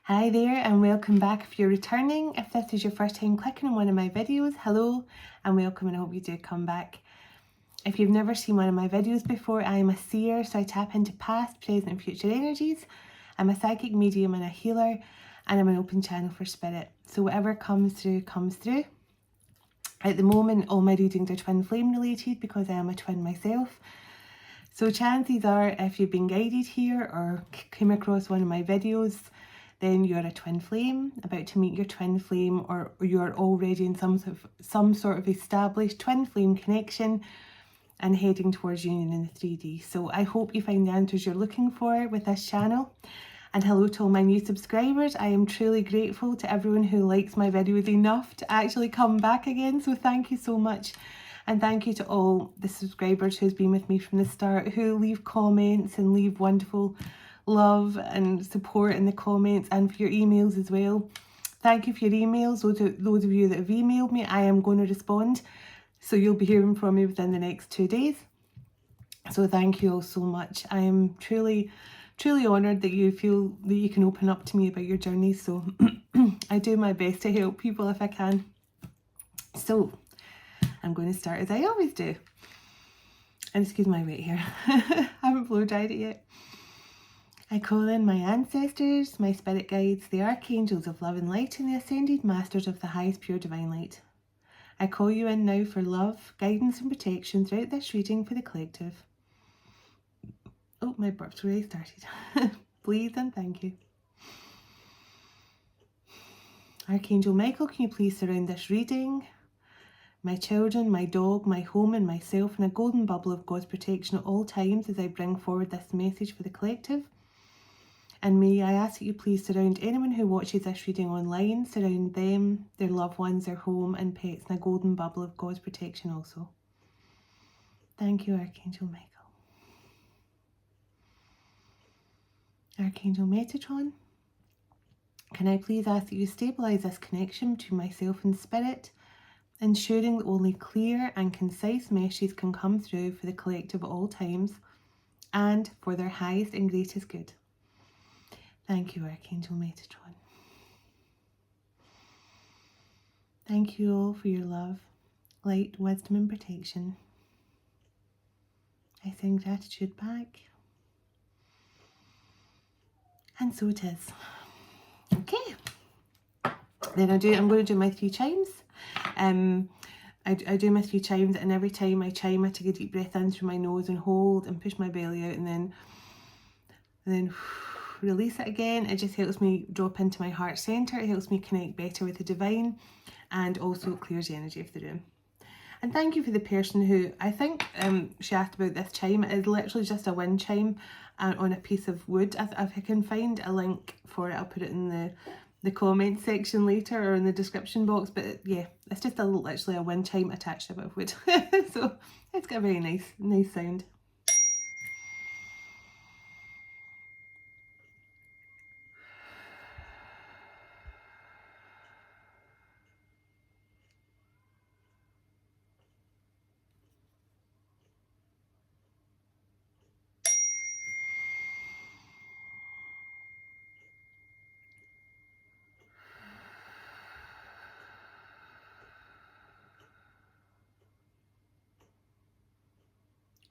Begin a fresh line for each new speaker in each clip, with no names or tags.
Hi there and welcome back if you're returning. If this is your first time clicking on one of my videos, hello and welcome, and I hope you do come back. If you've never seen one of my videos before, I am a seer, so I tap into past, present and future energies. I'm a psychic medium and a healer, and I'm an open channel for spirit. So whatever comes through, comes through. At the moment, all my readings are twin flame related because I am a twin myself. So chances are, if you've been guided here or came across one of my videos, then you're a twin flame, about to meet your twin flame, or you're already in some sort of established twin flame connection and heading towards union in the 3D. So I hope you find the answers you're looking for with this channel. And hello to all my new subscribers. I am truly grateful to everyone who likes my videos enough to actually come back again. So thank you so much. And thank you to all the subscribers who's been with me from the start, who leave comments and leave wonderful love and support in the comments, and for your emails as well. Thank you for your emails. Those of you that have emailed me, I am going to respond. So you'll be hearing from me within the next 2 days. So thank you all so much. I am truly honoured that you feel that you can open up to me about your journey. So I do my best to help people if I can. So I'm going to start as I always do. And excuse my weight here. I haven't blow dried it yet. I call in my ancestors, my spirit guides, the archangels of love and light, and the ascended masters of the highest pure divine light. I call you in now for love, guidance and protection throughout this reading for the collective. Oh, my burp's already started. Please and thank you. Archangel Michael, can you please surround this reading, my children, my dog, my home and myself in a golden bubble of God's protection at all times as I bring forward this message for the collective. And may I ask that you please surround anyone who watches this reading online, surround them, their loved ones, their home and pets in a golden bubble of God's protection also. Thank you, Archangel Michael. Archangel Metatron, can I please ask that you stabilise this connection between myself and spirit, ensuring that only clear and concise messages can come through for the collective at all times and for their highest and greatest good. Thank you, Archangel Metatron. Thank you all for your love, light, wisdom and protection. I send gratitude back. And so it is. Okay. Then I'm going to do my 3 chimes. I do my 3 chimes, and every time I chime I take a deep breath in through my nose and hold and push my belly out, and then release it again. It just helps me drop into my heart center. It helps me connect better with the divine, and also clears the energy of the room. And thank you for the person who, I think she asked about this chime. It is literally just a wind chime on a piece of wood. If I can find a link for it, I'll put it in the comment section later or in the description box. But yeah, it's just literally a wind chime attached to a bit of wood. So it's got a very nice sound.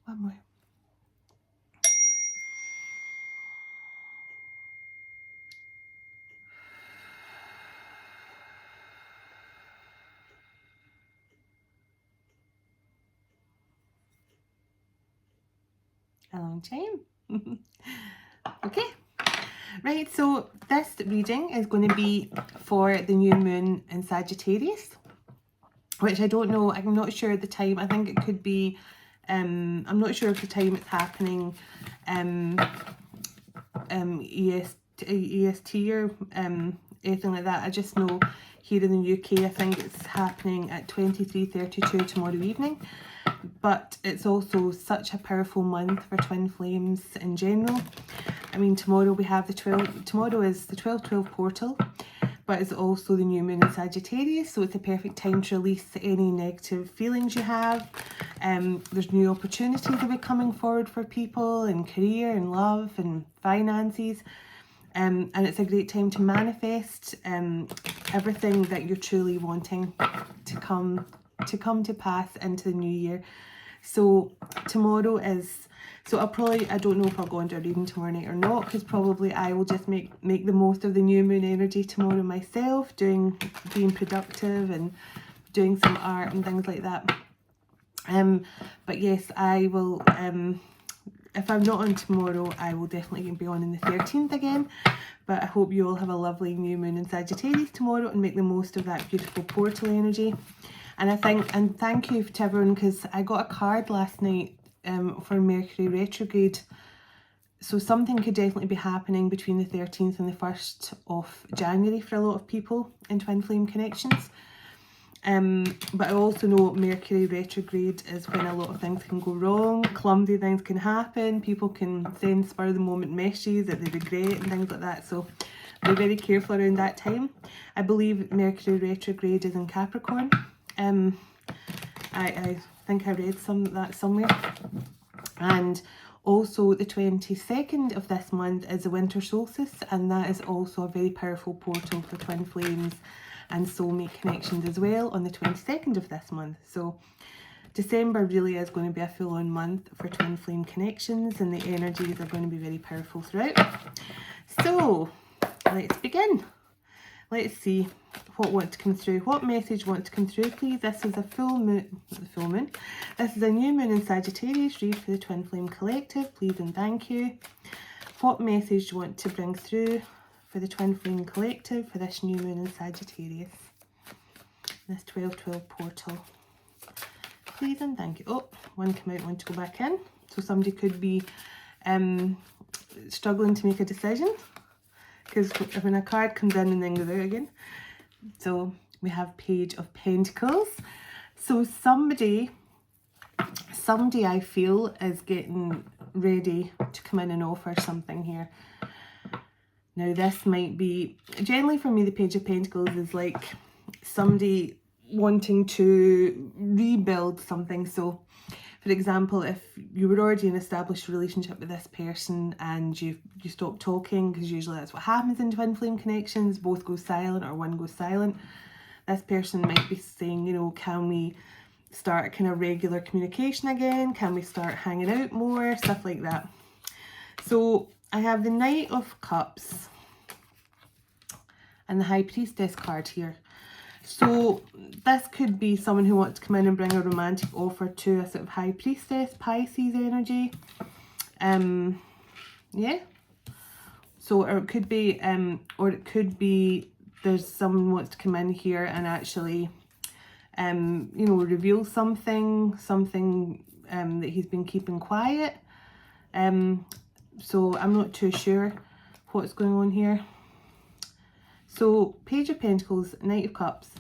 One more. A long chime. Okay. Right, so this reading is going to be for the new moon in Sagittarius, which I don't know, I'm not sure at the time. I think it could be, I'm not sure if the time it's happening EST or anything like that. I just know here in the UK, I think it's happening at 23:32 tomorrow evening. But it's also such a powerful month for twin flames in general. I mean, tomorrow we have tomorrow is the 12/12 portal, but it's also the new moon in Sagittarius, so it's a perfect time to release any negative feelings you have. There's new opportunities that will be coming forward for people in career and love and finances. And it's a great time to manifest everything that you're truly wanting to come to pass into the new year. So tomorrow is, so I don't know if I'll go into a reading tomorrow night or not, because probably I will just make the most of the new moon energy tomorrow myself, being productive and doing some art and things like that. But yes, I will, if I'm not on tomorrow, I will definitely be on the 13th again. But I hope you all have a lovely new moon in Sagittarius tomorrow and make the most of that beautiful portal energy. And thank you to everyone, because I got a card last night for Mercury retrograde. So something could definitely be happening between the 13th and the 1st of January for a lot of people in Twin Flame Connections. But I also know Mercury retrograde is when a lot of things can go wrong, clumsy things can happen, people can send spur of the moment messages that they regret and things like that. So be very careful around that time. I believe Mercury retrograde is in Capricorn. I think I read that somewhere. And also the 22nd of this month is the winter solstice, and that is also a very powerful portal for twin flames and soulmate connections as well on the 22nd of this month. So December really is going to be a full-on month for twin flame connections, and the energies are going to be very powerful throughout. So let's begin. Let's see what wants to come through. What message wants to come through, please? This is a full moon. This is a new moon in Sagittarius. Read for the Twin Flame Collective, please and thank you. What message do you want to bring through for the Twin Flame Collective for this new moon in Sagittarius? This 12/12 portal. Please and thank you. Oh, one come out, one to go back in. So somebody could be struggling to make a decision, because when a card comes in and then goes out again. So we have Page of Pentacles. So somebody I feel is getting ready to come in and offer something here. Now this might be, generally for me the Page of Pentacles is like somebody wanting to rebuild something. So for example, if you were already in an established relationship with this person and you stop talking, because usually that's what happens in twin flame connections, both go silent or one goes silent. This person might be saying, you know, can we start kind of regular communication again? Can we start hanging out more? Stuff like that. So I have the Knight of Cups and the High Priestess card here. So this could be someone who wants to come in and bring a romantic offer to a sort of High Priestess, Pisces energy. Yeah. So, or it could be there's someone who wants to come in here and actually, you know, reveal something that he's been keeping quiet. So I'm not too sure what's going on here. So Page of Pentacles, Knight of Cups,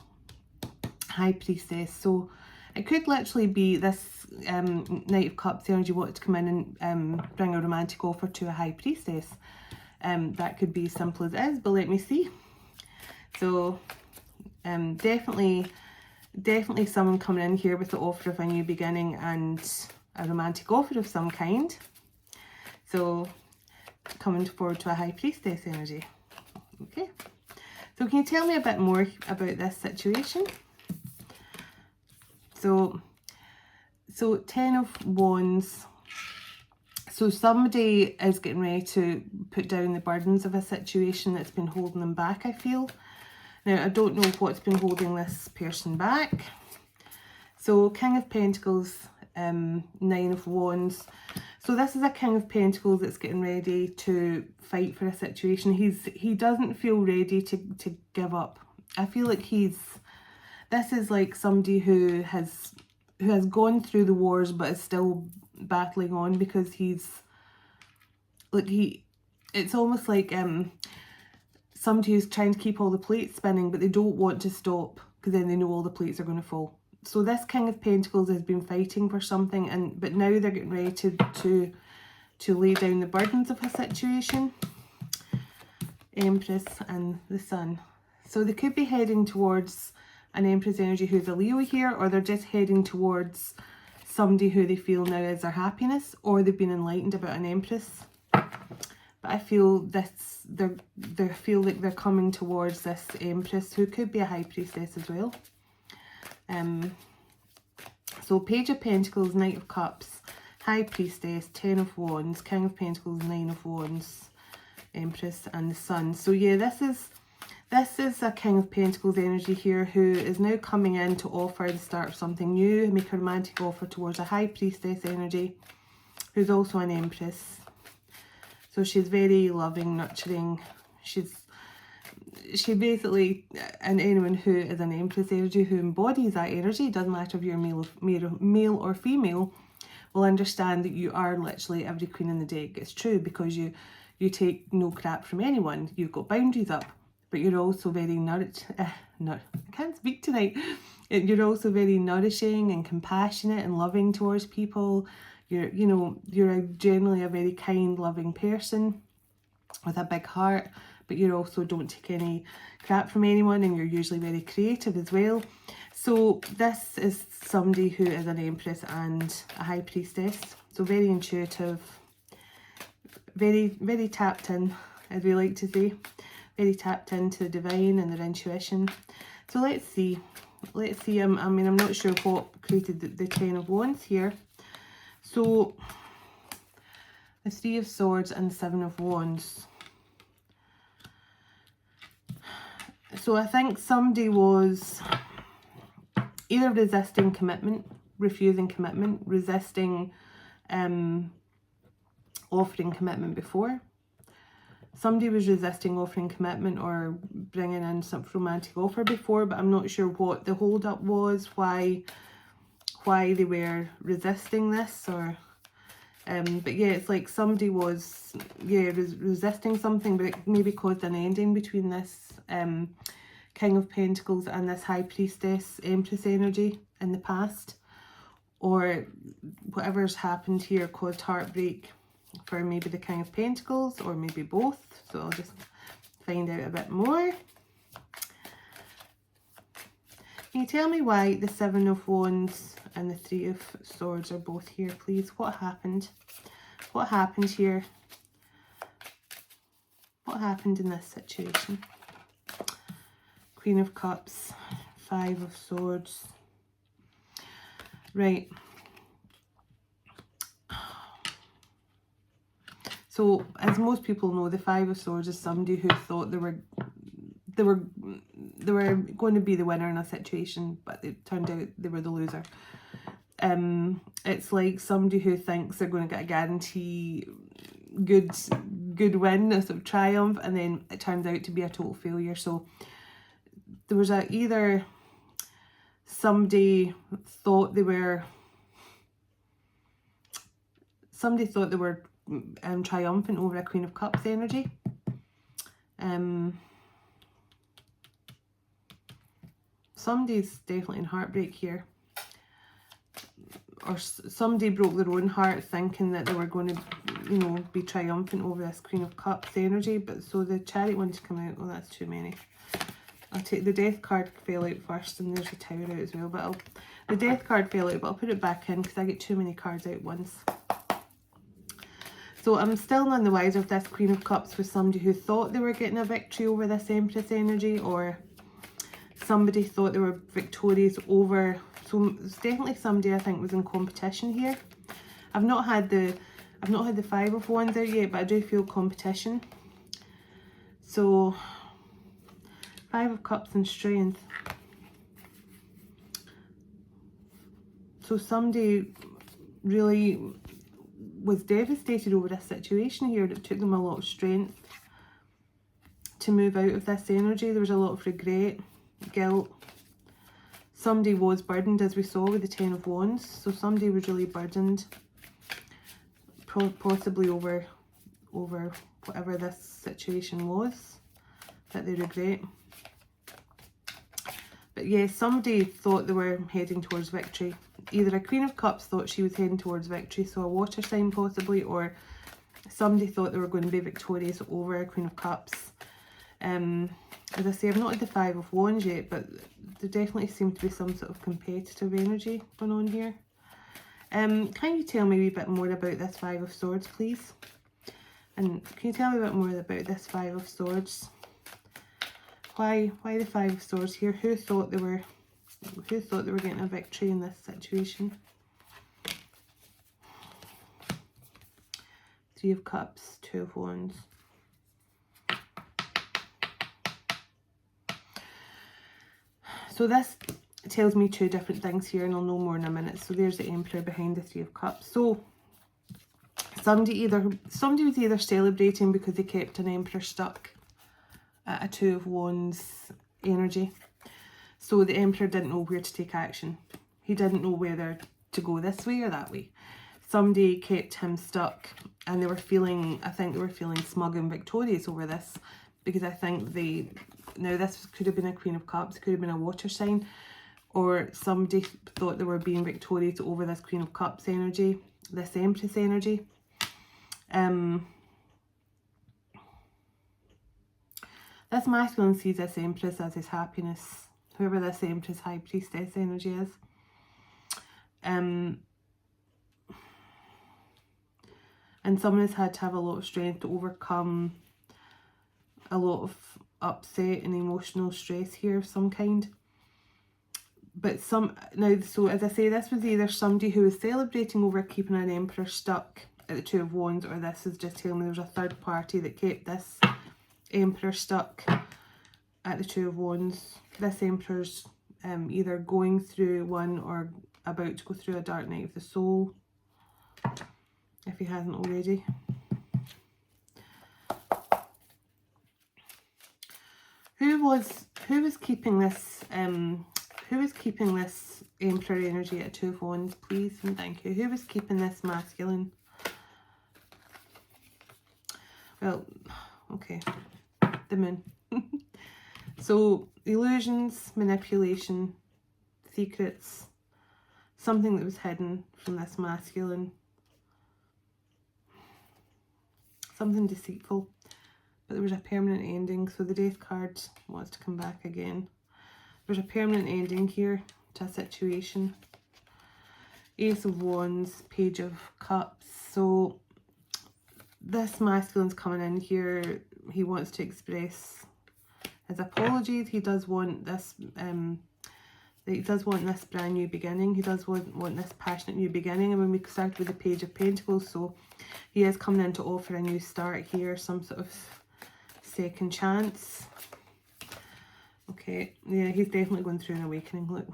High Priestess. So it could literally be this Knight of Cups energy wants to come in and bring a romantic offer to a High Priestess. That could be as simple as it is, but let me see. So definitely someone coming in here with the offer of a new beginning and a romantic offer of some kind. So coming forward to a High Priestess energy. Okay. So can you tell me a bit more about this situation? So 10 of Wands. So somebody is getting ready to put down the burdens of a situation that's been holding them back, I feel. Now, I don't know what's been holding this person back. So King of Pentacles, 9 of Wands. So this is a King of Pentacles that's getting ready to fight for a situation. He doesn't feel ready to give up. I feel like this is like somebody who has gone through the wars but is still battling on, because it's almost like somebody who's trying to keep all the plates spinning, but they don't want to stop because then they know all the plates are going to fall. So this King of Pentacles has been fighting for something, but now they're getting ready to lay down the burdens of a situation. Empress and the Sun. So they could be heading towards an Empress energy who's a Leo here, or they're just heading towards somebody who they feel now is their happiness, or they've been enlightened about an Empress. but I feel this, they feel like they're coming towards this Empress, who could be a High Priestess as well. So Page of Pentacles, Knight of Cups, High Priestess, Ten of Wands, King of Pentacles, Nine of Wands, Empress, and the Sun. So yeah, this is a King of Pentacles energy here, who is now coming in to offer the start of something new, make a romantic offer towards a High Priestess energy, who's also an Empress. So she's very loving, nurturing. She basically, and anyone who is an Empress energy, who embodies that energy, doesn't matter if you're male or female, will understand that you are literally every queen in the deck. It's true, because you take no crap from anyone. You've got boundaries up, but you're also very I can't speak tonight. You're also very nourishing and compassionate and loving towards people. You're generally a very kind, loving person with a big heart, but you also don't take any crap from anyone, and you're usually very creative as well. So this is somebody who is an Empress and a High Priestess. So very intuitive, very, very tapped in, as we like to say. Very tapped into the divine and their intuition. So let's see. I'm not sure what created the Ten of Wands here. So the Three of Swords and the Seven of Wands. So I think somebody was either resisting commitment, refusing commitment, resisting offering commitment before. Somebody was resisting offering commitment or bringing in some romantic offer before, but I'm not sure what the hold up was, why they were resisting this, or but yeah, it's like somebody was resisting something, but it maybe caused an ending between this King of Pentacles and this High Priestess Empress energy in the past, or whatever's happened here caused heartbreak for maybe the King of Pentacles, or maybe both. So I'll just find out a bit more. Can you tell me why the Seven of Wands and the Three of Swords are both here, please? What happened? What happened here? What happened in this situation? Queen of Cups, Five of Swords. Right. So, as most people know, the Five of Swords is somebody who thought they were going to be the winner in a situation, but it turned out they were the loser. It's like somebody who thinks they're going to get a guarantee good win, a sort of triumph, and then it turns out to be a total failure. So there was either somebody thought they were triumphant over a Queen of Cups energy. Somebody's definitely in heartbreak here, or somebody broke their own heart thinking that they were going to, be triumphant over this Queen of Cups energy. But so the Chariot wanted to come out. Oh, that's too many. I'll take the Death card fell out first, and there's the Tower out as well. But the Death card fell out, but I'll put it back in because I get too many cards out at once. So I'm still none the wiser if this Queen of Cups was somebody who thought they were getting a victory over this Empress energy, or somebody thought they were victorious over. So it's definitely somebody I think was in competition here. I've not had the Five of Wands out yet, but I do feel competition. So Five of Cups and Strength. So somebody really was devastated over this situation here. It took them a lot of strength to move out of this energy. There was a lot of regret, guilt. Somebody was burdened, as we saw with the Ten of Wands. So somebody was really burdened, possibly over whatever this situation was that they regret. But yeah, somebody thought they were heading towards victory. Either a Queen of Cups thought she was heading towards victory, so a water sign possibly, or somebody thought they were going to be victorious over a Queen of Cups. As I say, I've not had the Five of Wands yet, but there definitely seemed to be some sort of competitive energy going on here. Can you tell me a wee bit more about this Five of Swords, please? And can you tell me a bit more about this Five of Swords? Why the Five of Swords here? Who thought they were getting a victory in this situation? Three of Cups, Two of Wands. So this tells me two different things here, and I'll know more in a minute. So there's the Emperor behind the Three of Cups. So somebody was either celebrating because they kept an Emperor stuck at a Two of Wands energy. So the Emperor didn't know where to take action. He didn't know whether to go this way or that way. Somebody kept him stuck, and they were feeling, I think they were feeling smug and victorious over this, because I think now this could have been a Queen of Cups, could have been a water sign, or somebody thought they were being victorious over this Queen of Cups energy, this Empress energy. This masculine sees this Empress as his happiness, whoever this Empress High Priestess energy is. And someone has had to have a lot of strength to overcome a lot of upset and emotional stress here of some kind. But so as I say, this was either somebody who was celebrating over keeping an Emperor stuck at the Two of Wands, or this is just telling me there's a third party that kept this Emperor stuck at the Two of Wands. This Emperor's either going through one or about to go through a dark night of the soul, if he hasn't already. Who was keeping this Emperor energy at Two of Wands, please and thank you? Who was keeping this masculine? Well, okay, the Moon. So illusions, manipulation, secrets, something that was hidden from this masculine, something deceitful, but there was a permanent ending. So the Death card wants to come back again. There's a permanent ending here to a situation. Ace of Wands, Page of Cups. So this masculine's coming in here. He wants to express his apologies. He does want this brand new beginning. He does want this passionate new beginning. And when we start with the Page of Pentacles, so he is coming in to offer a new start here, some sort of second chance. Okay, yeah, he's definitely going through an awakening. Look,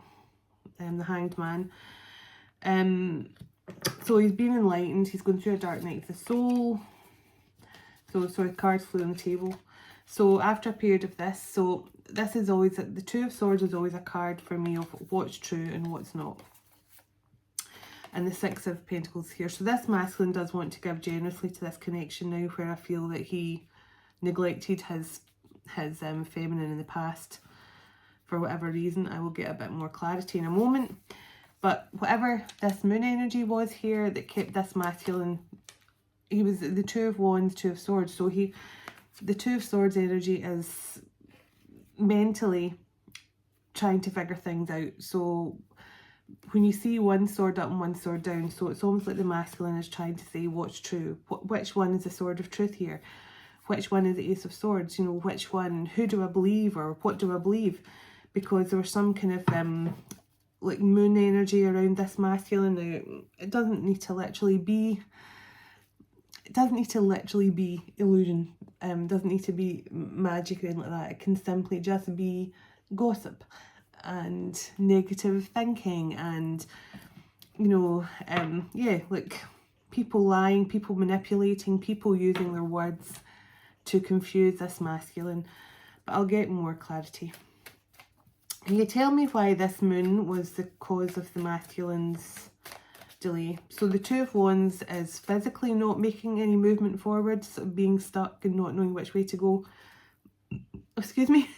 the Hanged Man. So he's been enlightened. He's going through a dark night of the soul. So sorry, cards flew on the table. So after a period of this, so this is always, the Two of Swords is always a card for me of what's true and what's not. And the Six of Pentacles here. So this masculine does want to give generously to this connection now, where I feel that he neglected his feminine in the past for whatever reason. I will get a bit more clarity in a moment. But whatever this Moon energy was here that kept this masculine, he was the Two of Wands, Two of Swords. So the Two of Swords energy is mentally trying to figure things out. So when you see one sword up and one sword down, so it's almost like the masculine is trying to say what's true. Which one is the sword of truth here? Which one is the Ace of Swords? You know, which one? Who do I believe, or what do I believe? Because there was some kind of like Moon energy around this masculine. Now, it doesn't need to literally be. It doesn't need to literally be illusion. Doesn't need to be magic or anything like that. It can simply just be gossip and negative thinking, and you know, yeah, like people lying, people manipulating, people using their words to confuse this masculine. But I'll get more clarity. Can you tell me why this Moon was the cause of the masculine's delay? So the Two of Wands is physically not making any movement forwards, being stuck and not knowing which way to go. Excuse me.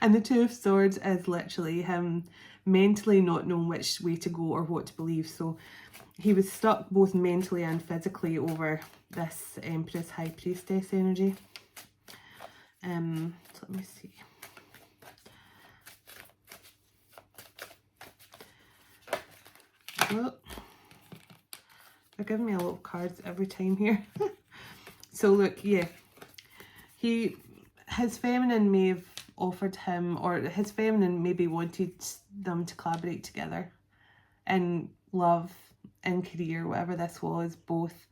And the Two of Swords is literally him mentally not knowing which way to go or what to believe. So he was stuck both mentally and physically over this Empress High Priestess energy. So let me see. Oh, they're giving me a lot of cards every time here. So look, yeah, his feminine may have offered him, or his feminine maybe wanted them to collaborate together in love, in career, whatever this was, both.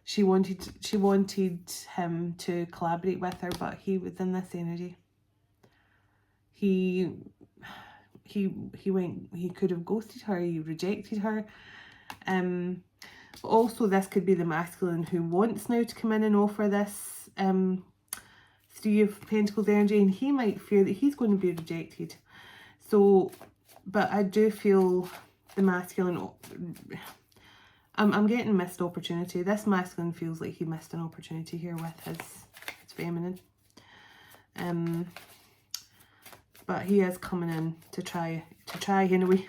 She wanted him to collaborate with her, but he was in this energy. He could have ghosted her, he rejected her. But also this could be the masculine who wants now to come in and offer this Three of Pentacles energy, and he might fear that he's going to be rejected. So, but I do feel the masculine, I'm getting missed opportunity. This masculine feels like he missed an opportunity here with his feminine. But he is coming in to try anyway.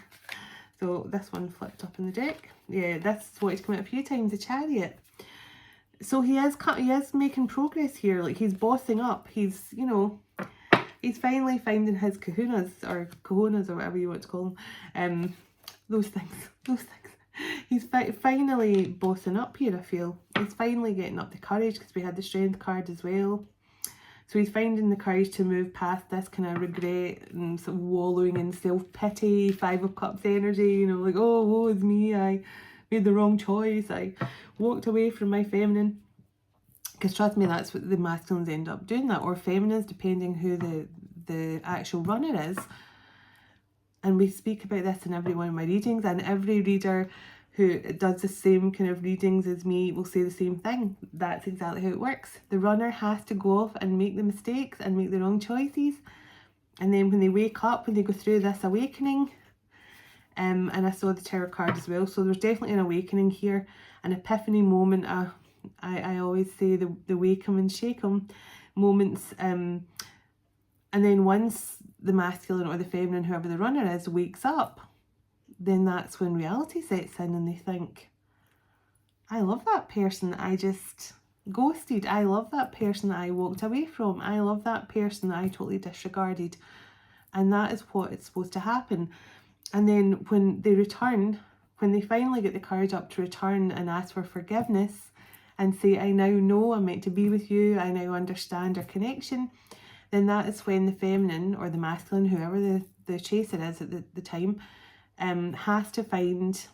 So this one flipped up in the deck. Yeah, this is what he's come out a few times, the Chariot. So he is making progress here. Like, he's bossing up. He's, you know, he's finally finding his kahunas or whatever you want to call them. Those things. He's finally bossing up here, I feel. He's finally getting up the courage, because we had the Strength card as well. So he's finding the courage to move past this kind of regret and sort of wallowing in self-pity, Five of Cups energy, you know, like, oh, woe is me, I made the wrong choice, I walked away from my feminine. Because trust me, that's what the masculines end up doing, that, or feminines, depending who the actual runner is. And we speak about this in every one of my readings, and every reader who does the same kind of readings as me will say the same thing. That's exactly how it works. The runner has to go off and make the mistakes and make the wrong choices. And then when they wake up, when they go through this awakening, and I saw the Tower card as well, so there's definitely an awakening here, an epiphany moment. I always say the wake 'em and shake 'em moments. And then once the masculine or the feminine, whoever the runner is, wakes up, then that's when reality sets in, and they think, I love that person that I just ghosted. I love that person that I walked away from. I love that person that I totally disregarded. And that is what is supposed to happen. And then when they return, when they finally get the courage up to return and ask for forgiveness and say, I now know I'm meant to be with you, I now understand our connection, then that is when the feminine or the masculine, whoever the chaser is at the time, has to find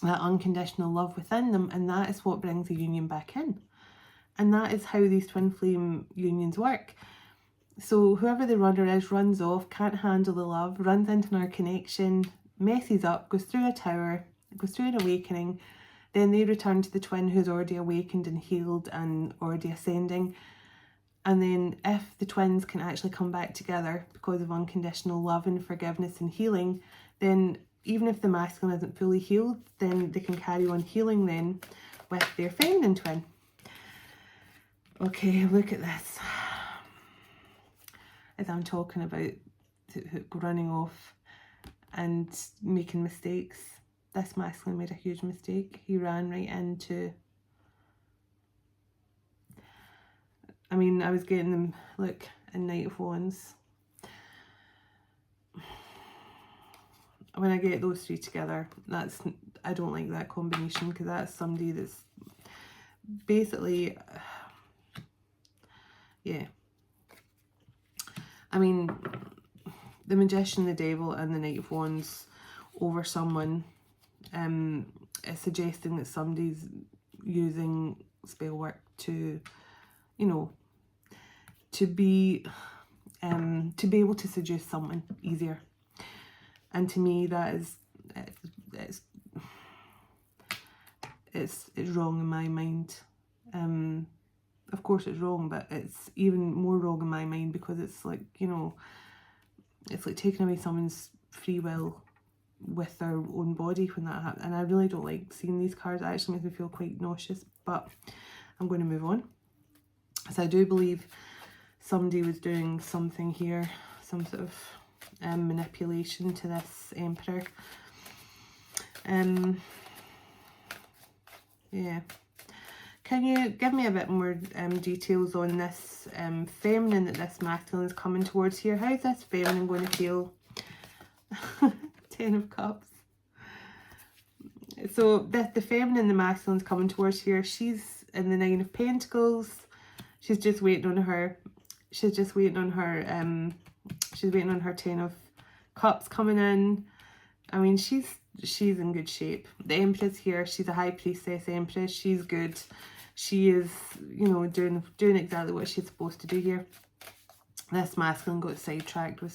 that unconditional love within them, and that is what brings the union back in. And that is how these twin flame unions work. So whoever the runner is runs off, can't handle the love, runs into our connection, messes up, goes through a tower, goes through an awakening, then they return to the twin who's already awakened and healed and already ascending. And then if the twins can actually come back together because of unconditional love and forgiveness and healing, then even if the masculine isn't fully healed, then they can carry on healing then with their feminine twin. Okay, look at this. As I'm talking about running off and making mistakes, this masculine made a huge mistake. He ran right into... I mean, I was getting them, look, in Knight of Wands. When I get those three together, I don't like that combination, because that's somebody that's basically, yeah. I mean, the Magician, the Devil, and the Knight of Wands over someone is suggesting that somebody's using spell work to, you know, to be able to seduce someone easier. And to me, that is, it's wrong in my mind. Of course it's wrong, but it's even more wrong in my mind, because it's like, you know, it's like taking away someone's free will with their own body when that happens. And I really don't like seeing these cards. It actually makes me feel quite nauseous, but I'm going to move on. So I do believe somebody was doing something here, some sort of manipulation to this Emperor. Yeah. Can you give me a bit more details on this feminine that this masculine is coming towards here? How's this feminine going to feel? 10 of Cups. So the feminine the masculine's coming towards here, she's in the Nine of Pentacles. She's just waiting on her, she's waiting on her Ten of Cups coming in. I mean, she's in good shape. The Empress here, she's a High Priestess Empress. She's good. She is, you know, doing exactly what she's supposed to do here. This masculine got sidetracked with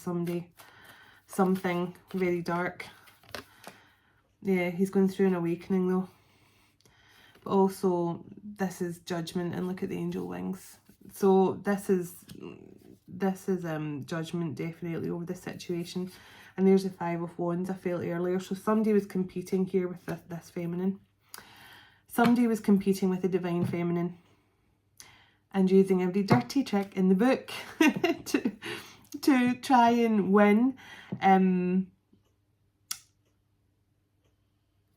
something very dark. Yeah, he's going through an awakening though. But also, this is judgment, and look at the angel wings. So this is judgment definitely over the situation. And there's the Five of Wands I felt earlier. So somebody was competing here with this feminine. Somebody was competing with the divine feminine and using every dirty trick in the book to try and win.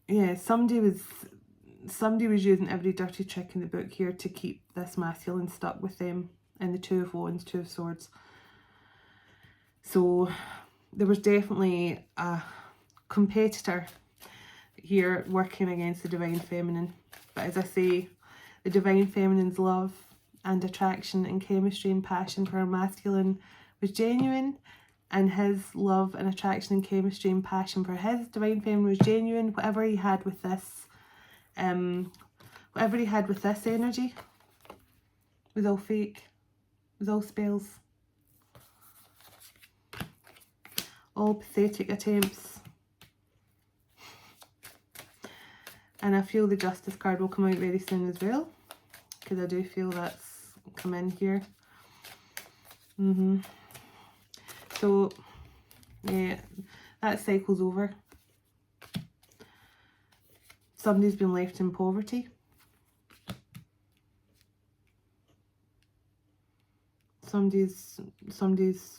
Yeah, somebody was using every dirty trick in the book here to keep this masculine stuck with them in the Two of Wands, Two of Swords. So there was definitely a competitor here working against the divine feminine. But as I say, the divine feminine's love and attraction and chemistry and passion for her masculine was genuine, and his love and attraction and chemistry and passion for his divine feminine was genuine. Whatever he had with this energy was all fake, was all spells, all pathetic attempts. And I feel the Justice card will come out very soon as well, because I do feel that's come in here. So yeah, that cycle's over. Somebody's been left in poverty. Somebody's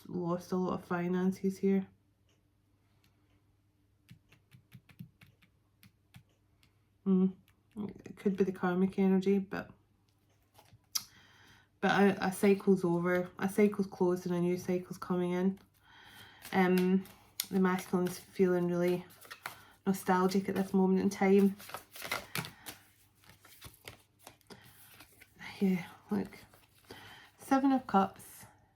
lost a lot of finances here. It could be the karmic energy, but a cycle's over, a cycle's closed and a new cycle's coming in. The masculine's feeling really nostalgic at this moment in time. Yeah, look. Seven of Cups,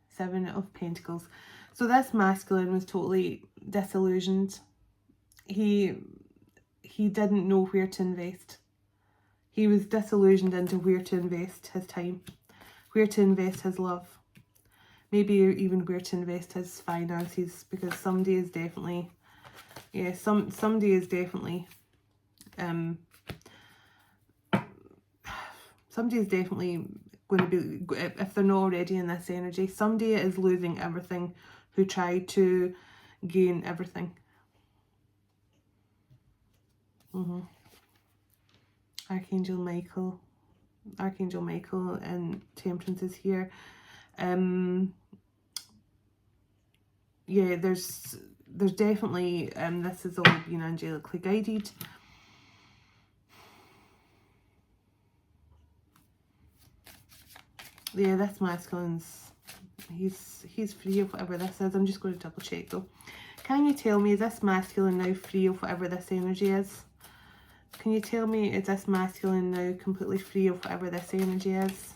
Seven of Pentacles. So this masculine was totally disillusioned. He didn't know where to invest. He was disillusioned into where to invest his time, where to invest his love, maybe even where to invest his finances, because somebody is definitely, yeah, somebody is definitely going to be, if they're not already in this energy, somebody is losing everything who tried to gain everything. Archangel Michael and Temperance is here. Yeah, there's definitely this is all being angelically guided. Yeah, this masculine's he's free of whatever this is. I'm just going to double check though. Can you tell me, is this masculine now free of whatever this energy is? Can you tell me, is this masculine now completely free of whatever this energy is?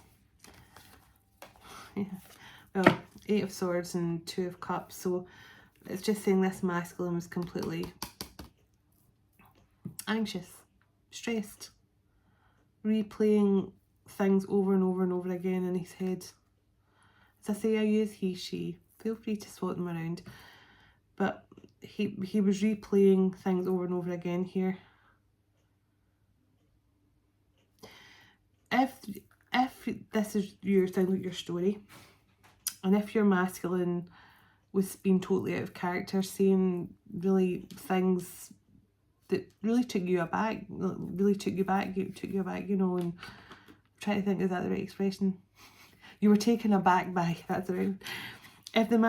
Yeah. Well, Eight of Swords and Two of Cups. So it's just saying this masculine was completely anxious, stressed, replaying things over and over and over again in his head. As I say, I use he, she. Feel free to swap them around. But he was replaying things over and over again here. If this is sounds like your story, and if your masculine was being totally out of character, saying really things that really took you aback, you know, and try to think, is that the right expression? You were taken aback by, that's the right. If your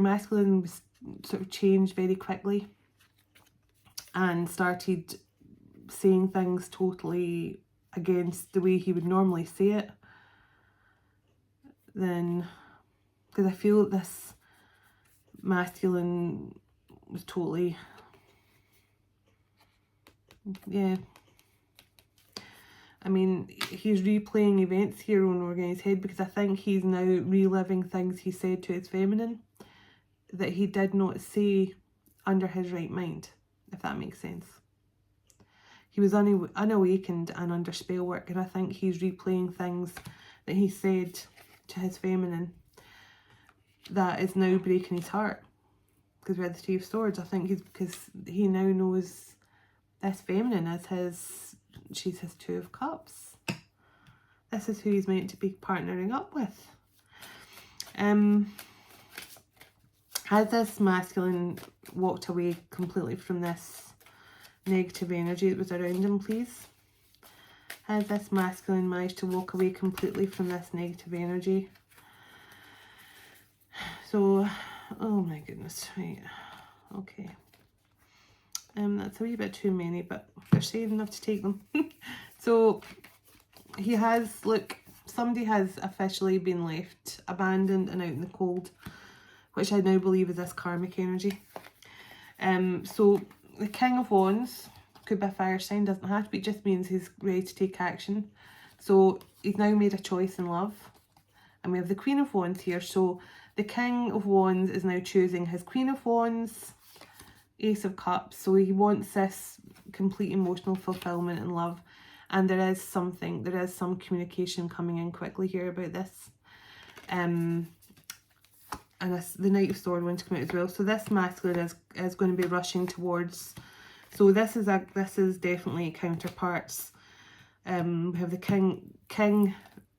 masculine was sort of changed very quickly and started saying things totally against the way he would normally say it, then, because I feel that this masculine was totally, yeah, I mean, he's replaying events here over in his head, because I think he's now reliving things he said to his feminine that he did not say under his right mind, if that makes sense. He was unawakened and under spell work, and I think he's replaying things that he said to his feminine that is now breaking his heart. Because we had the Two of Swords. I think because he now knows this feminine as she's his Two of Cups. This is who he's meant to be partnering up with. Has this masculine walked away completely from this negative energy that was around him, please? Has this masculine managed to walk away completely from this negative energy? So, oh my goodness, right, okay. That's a wee bit too many, but they're saying enough to take them. So, he has, look, somebody has officially been left abandoned and out in the cold, which I now believe is this karmic energy. So, the King of Wands could be a fire sign, doesn't have to be, it just means he's ready to take action. So, he's now made a choice in love. And we have the Queen of Wands here, so the King of Wands is now choosing his Queen of Wands, Ace of Cups. So he wants this complete emotional fulfillment and love. And there is some communication coming in quickly here about this. And the Knight of Swords wants to come out as well. So this masculine is going to be rushing towards. So this is definitely counterparts. We have the King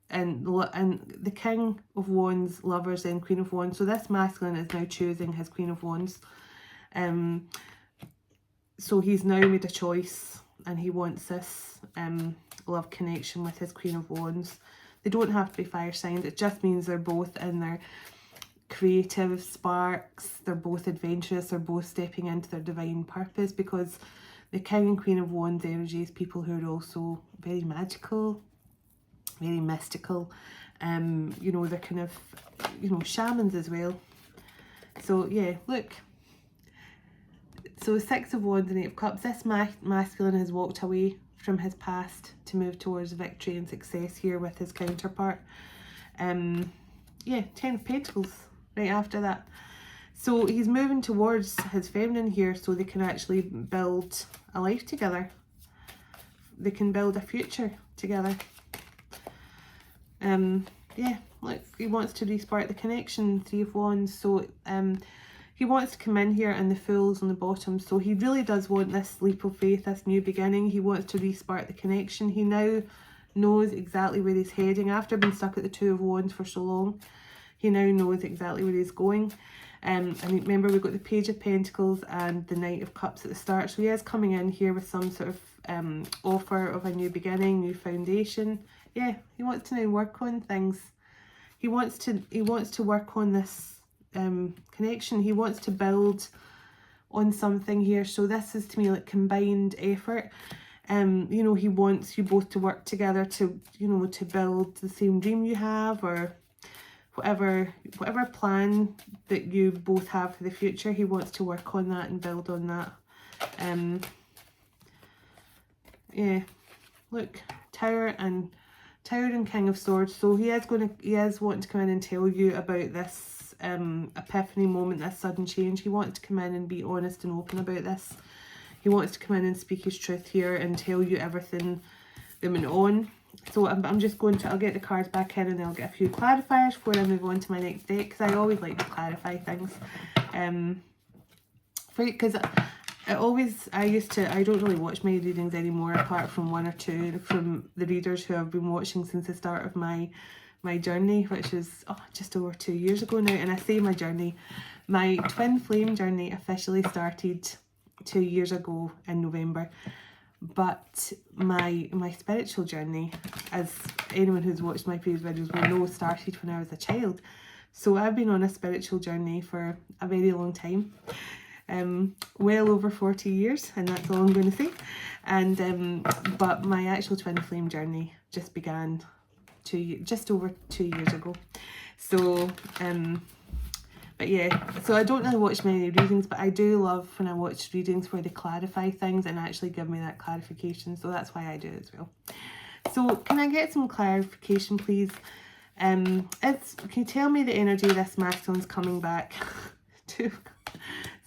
and the King of Wands, lovers, and Queen of Wands. So this masculine is now choosing his Queen of Wands. So he's now made a choice, and he wants this love connection with his Queen of Wands. They don't have to be fire signs. It just means they're both in their creative sparks. They're both adventurous. They're both stepping into their divine purpose, because the King and Queen of Wands energy is people who are also very magical, very mystical. You know, they're kind of, you know, shamans as well. So yeah, look. So Six of Wands and Eight of Cups. This masculine has walked away from his past to move towards victory and success here with his counterpart. Yeah, Ten of Pentacles right after that. So he's moving towards his feminine here, so they can actually build a life together. They can build a future together. Yeah, look, he wants to respark the connection, Three of Wands. So he wants to come in here, and the Fool's on the bottom. So he really does want this leap of faith, this new beginning. He wants to respark the connection. He now knows exactly where he's heading. After being stuck at the Two of Wands for so long, he now knows exactly where he's going. And remember, we've got the Page of Pentacles and the Knight of Cups at the start. So he is coming in here with some sort of offer of a new beginning, new foundation. Yeah, he wants to now work on things. He wants to work on this connection. He wants to build on something here. So this is, to me, like combined effort. You know, he wants you both to work together to, you know, to build the same dream you have, or whatever plan that you both have for the future. He wants to work on that and build on that. Yeah, look, Tower and King of Swords. So he is wanting to come in and tell you about this epiphany moment, this sudden change. He wants to come in and be honest and open about this. He wants to come in and speak his truth here and tell you everything that went on. So I'm just going to, I'll get the cards back in, and then I'll get a few clarifiers before I move on to my next deck, because I always like to clarify things. Because I don't really watch my readings anymore, apart from one or two from the readers who have been watching since the start of my journey, which is just over 2 years ago now. And I say my journey, my twin flame journey officially started 2 years ago in November. But my spiritual journey, as anyone who's watched my previous videos will know, started when I was a child. So I've been on a spiritual journey for a very long time. Well over 40 years, and that's all I'm going to say. And but my actual twin flame journey just began just over 2 years ago. So but yeah, so I don't really watch many readings, but I do love when I watch readings where they clarify things and actually give me that clarification. So that's why I do it as well.
So can I get some clarification, please? Can you tell me the energy of this masculine's coming back?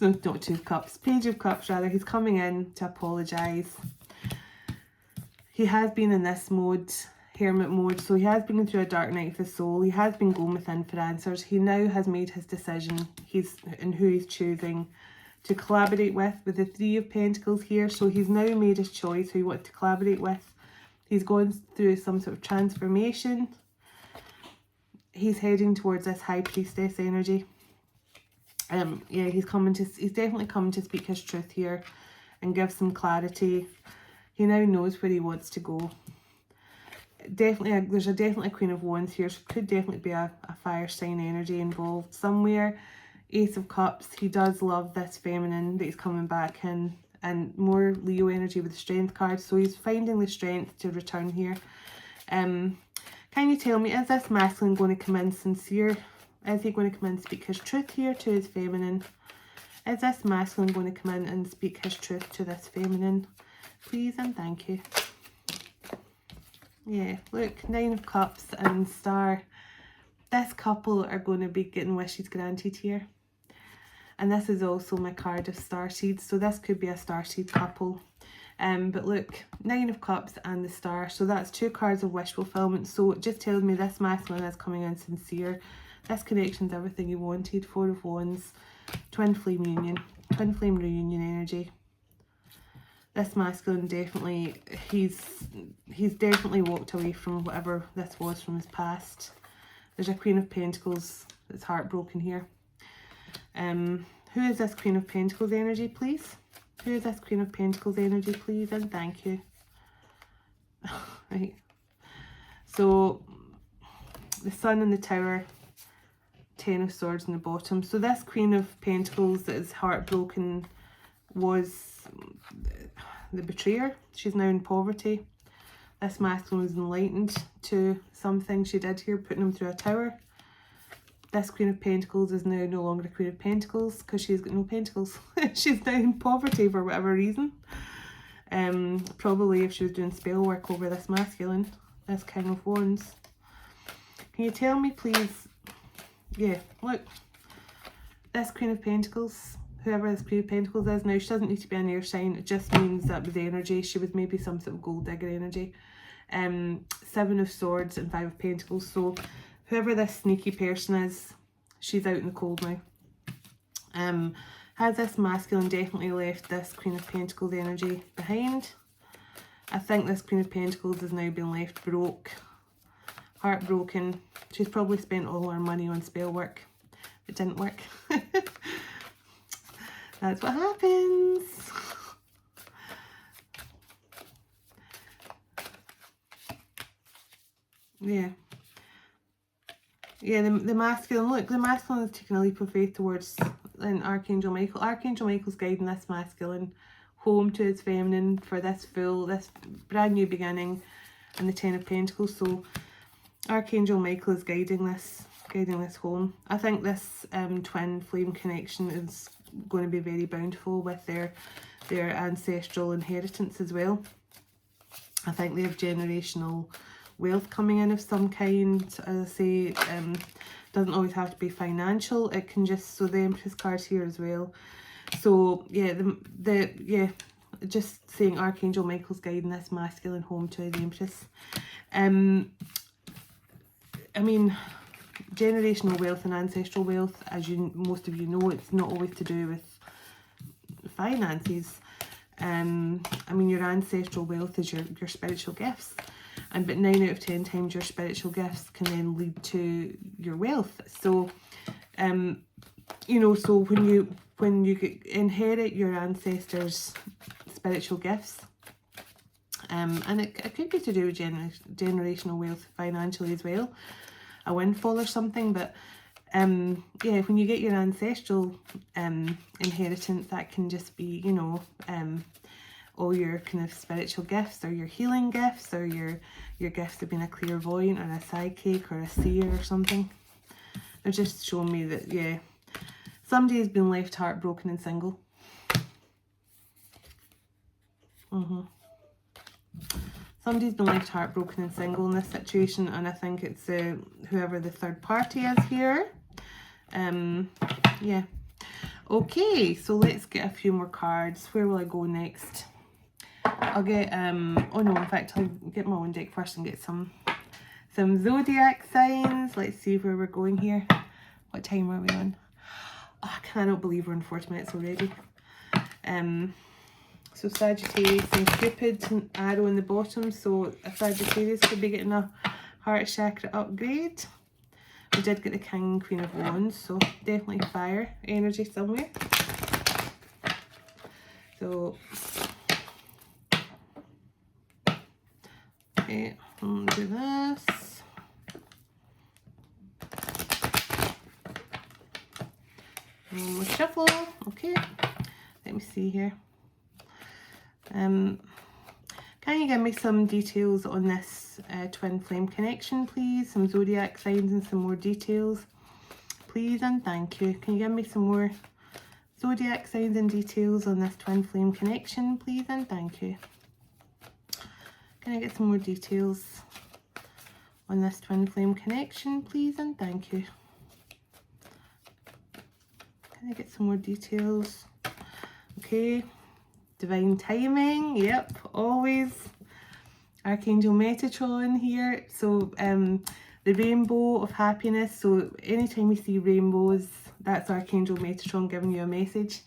Not two cups, Page of Cups rather. He's coming in to apologise. He has been in this mode, hermit mode, so he has been through a dark night of the soul. He has been going within for answers. He now has made his decision. He's in who he's choosing to collaborate with the Three of Pentacles here. So he's now made his choice who he wants to collaborate with. He's going through some sort of transformation. He's heading towards this High Priestess energy. Yeah, he's definitely coming to speak his truth here and give some clarity. He now knows where he wants to go. There's definitely a Queen of Wands here, so could definitely be a fire sign energy involved somewhere. Ace of Cups, he does love this feminine that he's coming back in, and more Leo energy with the Strength card, so he's finding the strength to return here. Can you tell me, is this masculine going to come in sincere? Is he going to come in and speak his truth here to his feminine? Is this masculine going to come in and speak his truth to this feminine? Please and thank you. Yeah, look, Nine of Cups and Star. This couple are going to be getting wishes granted here. And this is also my card of Starseed, so this could be a Starseed couple. But look, Nine of Cups and the Star, so that's two cards of wish fulfillment. So it just tells me this masculine is coming in sincere. This connection's everything you wanted. Four of Wands, twin flame union, twin flame reunion energy. This masculine definitely, he's definitely walked away from whatever this was from his past. There's a Queen of Pentacles that's heartbroken here. Who is this Queen of Pentacles energy, please? Who is this Queen of Pentacles energy, please? And thank you. Right. So, the Sun in the Tower, Ten of Swords in the bottom. So this Queen of Pentacles that is heartbroken was the betrayer. She's now in poverty. This masculine was enlightened to something she did here, putting him through a tower. This Queen of Pentacles is now no longer a Queen of Pentacles because she's got no pentacles. She's now in poverty for whatever reason. Probably if she was doing spell work over this masculine, this King of Wands. Can you tell me, please? Yeah, look. This Queen of Pentacles, whoever this Queen of Pentacles is now, she doesn't need to be an air sign. It just means that with the energy, she was maybe some sort of gold digger energy. Seven of Swords and Five of Pentacles. So whoever this sneaky person is, she's out in the cold now. Has this masculine definitely left this Queen of Pentacles energy behind? I think this Queen of Pentacles has now been left broke, heartbroken. She's probably spent all her money on spell work. It didn't work. That's what happens. Yeah. Yeah, the masculine, look, the masculine is taking a leap of faith towards Archangel Michael. Archangel Michael's guiding this masculine home to his feminine for this brand new beginning and the Ten of Pentacles. So Archangel Michael is guiding this home. I think this twin flame connection is going to be very bountiful with their ancestral inheritance as well. I think they have generational wealth coming in of some kind. As I say, doesn't always have to be financial. It can just, so the Empress card here as well. So yeah, just saying Archangel Michael's guiding this masculine home to the Empress. I mean, generational wealth and ancestral wealth, as most of you know, it's not always to do with finances. I mean, your ancestral wealth is your spiritual gifts. But 9 out of 10 times your spiritual gifts can then lead to your wealth. So, you know, so when you inherit your ancestors' spiritual gifts, and it could be to do with generational wealth financially as well, a windfall or something. But yeah, when you get your ancestral inheritance, that can just be, you know, all your kind of spiritual gifts, or your healing gifts, or your gifts of being a clairvoyant or a psychic or a seer or something. They're just showing me that, yeah, somebody has been left heartbroken and single. Somebody's been left heartbroken and single in this situation, and I think it's whoever the third party is here. Yeah. Okay, so let's get a few more cards. Where will I go next? I'll get, oh no, in fact, I'll get my own deck first and get some zodiac signs. Let's see where we're going here. What time are we on? Oh, I cannot believe we're in 40 minutes already. So Sagittarius and Cupid, and arrow in the bottom. So a Sagittarius could be getting a heart chakra upgrade. We did get the King and Queen of Wands, so definitely fire energy somewhere. So, okay, I'll do this. And we'll shuffle. Okay, let me see here. Can you give me some details on this twin flame connection, please? Some zodiac signs and some more details, please, and thank you. Can you give me some more zodiac signs and details on this twin flame connection, please, and thank you. Can I get some more details on this twin flame connection, please, and thank you. Can I get some more details? Okay. Divine timing, yep, always. Archangel Metatron here. So the rainbow of happiness. So anytime we see rainbows, that's Archangel Metatron giving you a message.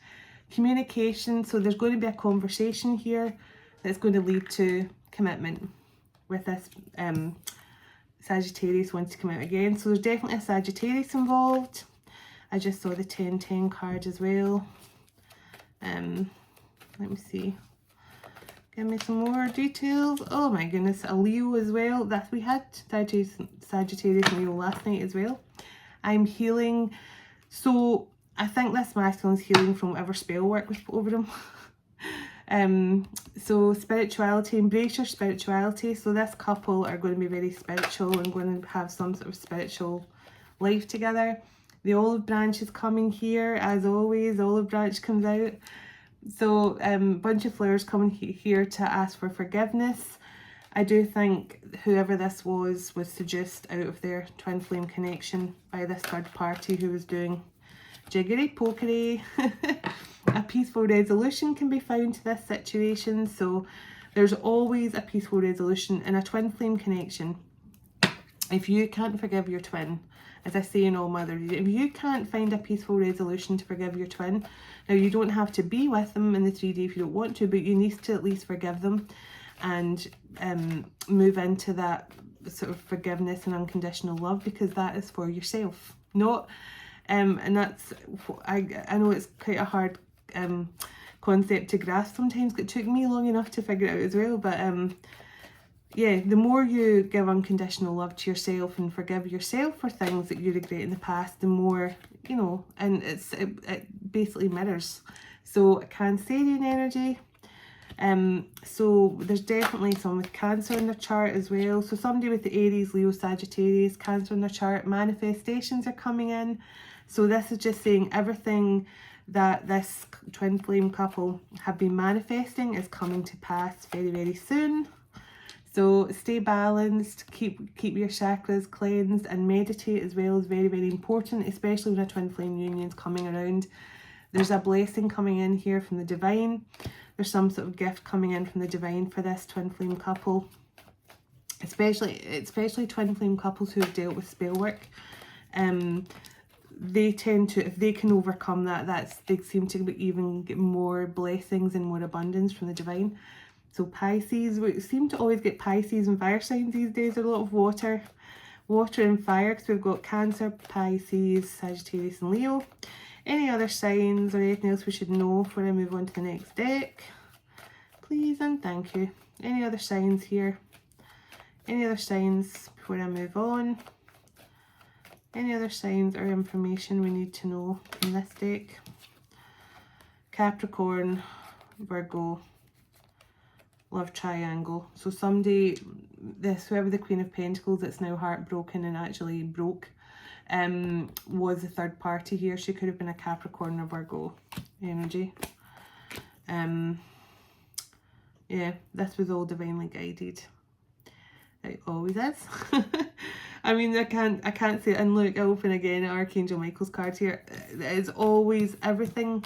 Communication. So there's going to be a conversation here that's going to lead to commitment with this Sagittarius wants to come out again. So there's definitely a Sagittarius involved. I just saw the 10-10 card as well. Let me see. Give me some more details. Oh my goodness, a Leo as well. That we had Sagittarius and Leo last night as well. I'm healing. So I think this masculine's healing from whatever spell work was put over him. So spirituality, embrace your spirituality. So this couple are going to be very spiritual and going to have some sort of spiritual life together. The olive branch is coming here, as always. The olive branch comes out. So bunch of flowers coming here to ask for forgiveness. I do think whoever this was seduced out of their twin flame connection by this third party who was doing jiggery pokery. A peaceful resolution can be found to this situation. So there's always a peaceful resolution in a twin flame connection. If you can't forgive your twin, as I say in all my other videos, if you can't find a peaceful resolution to forgive your twin, now you don't have to be with them in the 3D if you don't want to, but you need to at least forgive them and move into that sort of forgiveness and unconditional love, because that is for yourself. Not, and that's, I know it's quite a hard concept to grasp sometimes. It took me long enough to figure it out as well, but yeah, the more you give unconditional love to yourself and forgive yourself for things that you regret in the past, the more, you know, and it basically mirrors. So Cancerian energy. So there's definitely some with Cancer in their chart as well. So somebody with the Aries, Leo, Sagittarius, Cancer in their chart, manifestations are coming in. So this is just saying everything that this twin flame couple have been manifesting is coming to pass very, very soon. So stay balanced, keep your chakras cleansed, and meditate as well is very, very important, especially when a twin flame union is coming around. There's a blessing coming in here from the divine. There's some sort of gift coming in from the divine for this twin flame couple. Especially twin flame couples who have dealt with spell work. They tend to, if they can overcome that, they seem to even get more blessings and more abundance from the divine. So Pisces, we seem to always get Pisces and fire signs these days. There's a lot of water and fire, because we've got Cancer, Pisces, Sagittarius and Leo. Any other signs or anything else we should know before I move on to the next deck? Please and thank you. Any other signs here? Any other signs before I move on? Any other signs or information we need to know in this deck? Capricorn, Virgo, love triangle. So somebody, whoever the Queen of Pentacles that's now heartbroken and actually broke, was the third party here. She could have been a Capricorn or Virgo energy. Yeah, this was all divinely guided. It always is. I mean, I can't say, and look, I open again Archangel Michael's card here. It is always everything.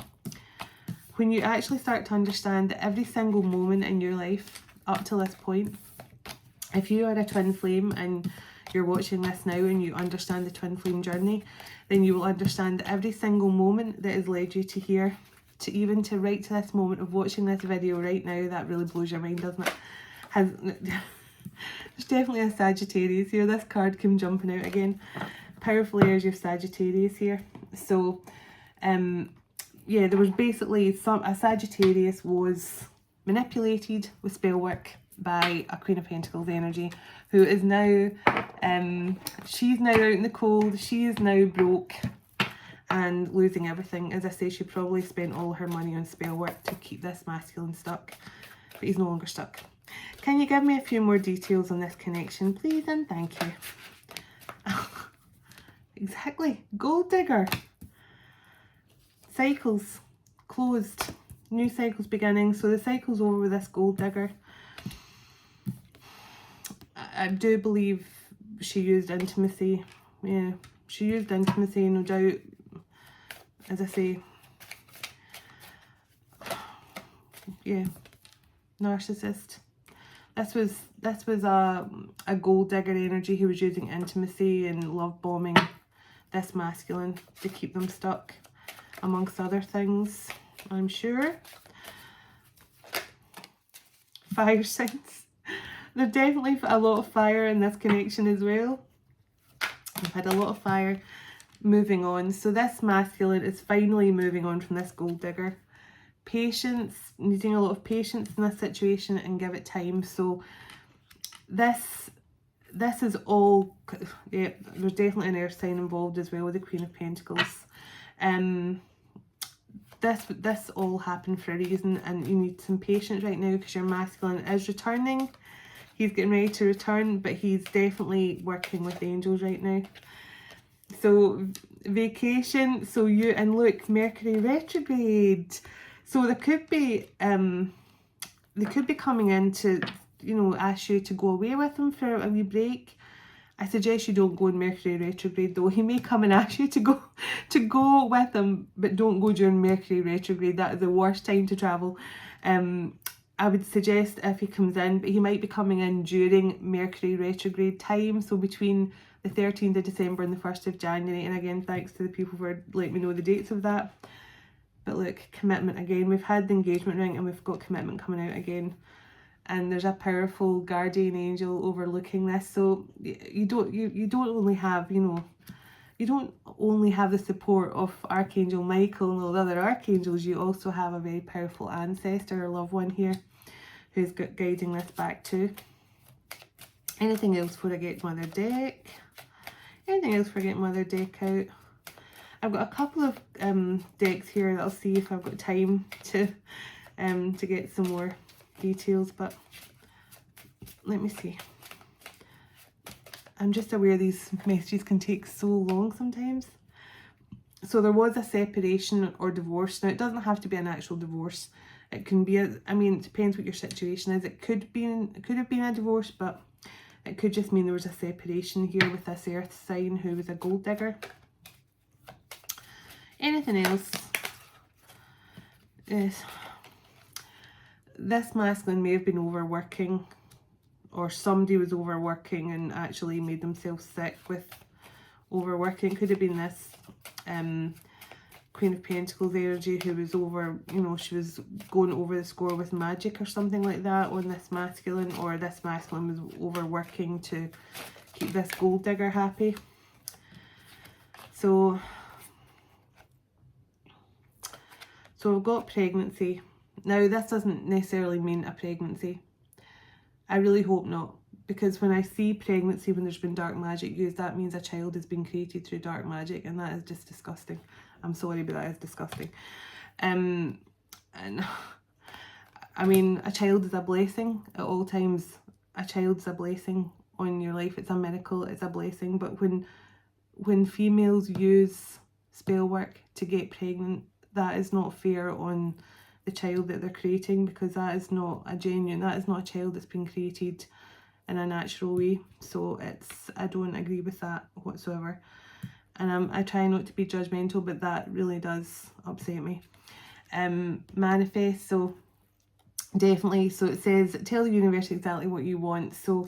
When you actually start to understand that every single moment in your life up to this point, if you are a twin flame and you're watching this now and you understand the twin flame journey, then you will understand that every single moment that has led you to here, to right to this moment of watching this video right now, that really blows your mind, doesn't it? There's definitely a Sagittarius here. This card came jumping out again. Powerful airs of Sagittarius here. So, yeah, there was basically a Sagittarius was manipulated with spell work by a Queen of Pentacles energy, who is now, she's now out in the cold. She is now broke and losing everything. As I say, she probably spent all her money on spell work to keep this masculine stuck, but he's no longer stuck. Can you give me a few more details on this connection, please, and thank you. Exactly. Gold digger. Cycles closed. New cycles beginning. So the cycle's over with this gold digger. I do believe she used intimacy. Yeah, she used intimacy, no doubt. As I say, yeah, narcissist. This was a gold digger energy who was using intimacy and love bombing this masculine to keep them stuck, amongst other things, I'm sure. Fire signs. There's definitely a lot of fire in this connection as well. We've had a lot of fire. Moving on. So this masculine is finally moving on from this gold digger. Patience, needing a lot of patience in this situation and give it time. So this is all, yeah, there's definitely an earth sign involved as well with the Queen of Pentacles. This all happened for a reason, and you need some patience right now because your masculine is returning. He's getting ready to return, but he's definitely working with angels right now. So vacation, so you, and look, Mercury retrograde. So there could be they could be coming in to, you know, ask you to go away with them for a wee break. I suggest you don't go in Mercury retrograde though. He may come and ask you to go with him, but don't go during Mercury retrograde. That is the worst time to travel. I would suggest if he comes in, but he might be coming in during Mercury retrograde time, so between the 13th of December and the 1st of January. And again, thanks to the people for letting me know the dates of that. But look, commitment again. We've had the engagement ring and we've got commitment coming out again. And there's a powerful guardian angel overlooking this. So you don't only have, you know, you don't only have the support of Archangel Michael and all the other archangels, you also have a very powerful ancestor or loved one here who's guiding this back too. Anything else before I get Mother Deck? Anything else before I get Mother Deck out? I've got a couple of decks here that I'll see if I've got time to get some more details, but let me see. I'm just aware these messages can take so long sometimes. So there was a separation or divorce. Now it doesn't have to be an actual divorce. It can be I mean, it depends what your situation is. It could have been a divorce, but it could just mean there was a separation here with this earth sign who was a gold digger. Anything else? Yes. This masculine may have been overworking, or somebody was overworking and actually made themselves sick with overworking. Could have been this Queen of Pentacles energy who was over, you know, she was going over the score with magic or something like that on this masculine, or this masculine was overworking to keep this gold digger happy. So I've got pregnancy. Now this doesn't necessarily mean a pregnancy. I really hope not, because when I see pregnancy when there's been dark magic used, that means a child has been created through dark magic, and that is just disgusting. I'm sorry, but that is disgusting. And I mean, a child is a blessing at all times. A child's a blessing on your life. It's a miracle, it's a blessing. But when females use spell work to get pregnant, that is not fair on the child that they're creating, because that is not a genuine, that is not a child that's been created in a natural way. So I don't agree with that whatsoever. And I try not to be judgmental, but that really does upset me. Manifest, so definitely, so it says, tell the universe exactly what you want. So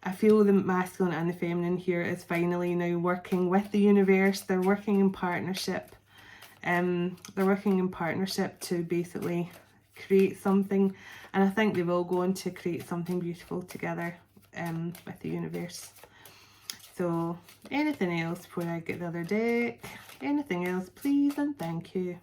I feel the masculine and the feminine here is finally now working with the universe. They're working in partnership. They're working in partnership to basically create something, and I think they will go on to create something beautiful together with the universe. So anything else before I get the other deck? Anything else, please and thank you.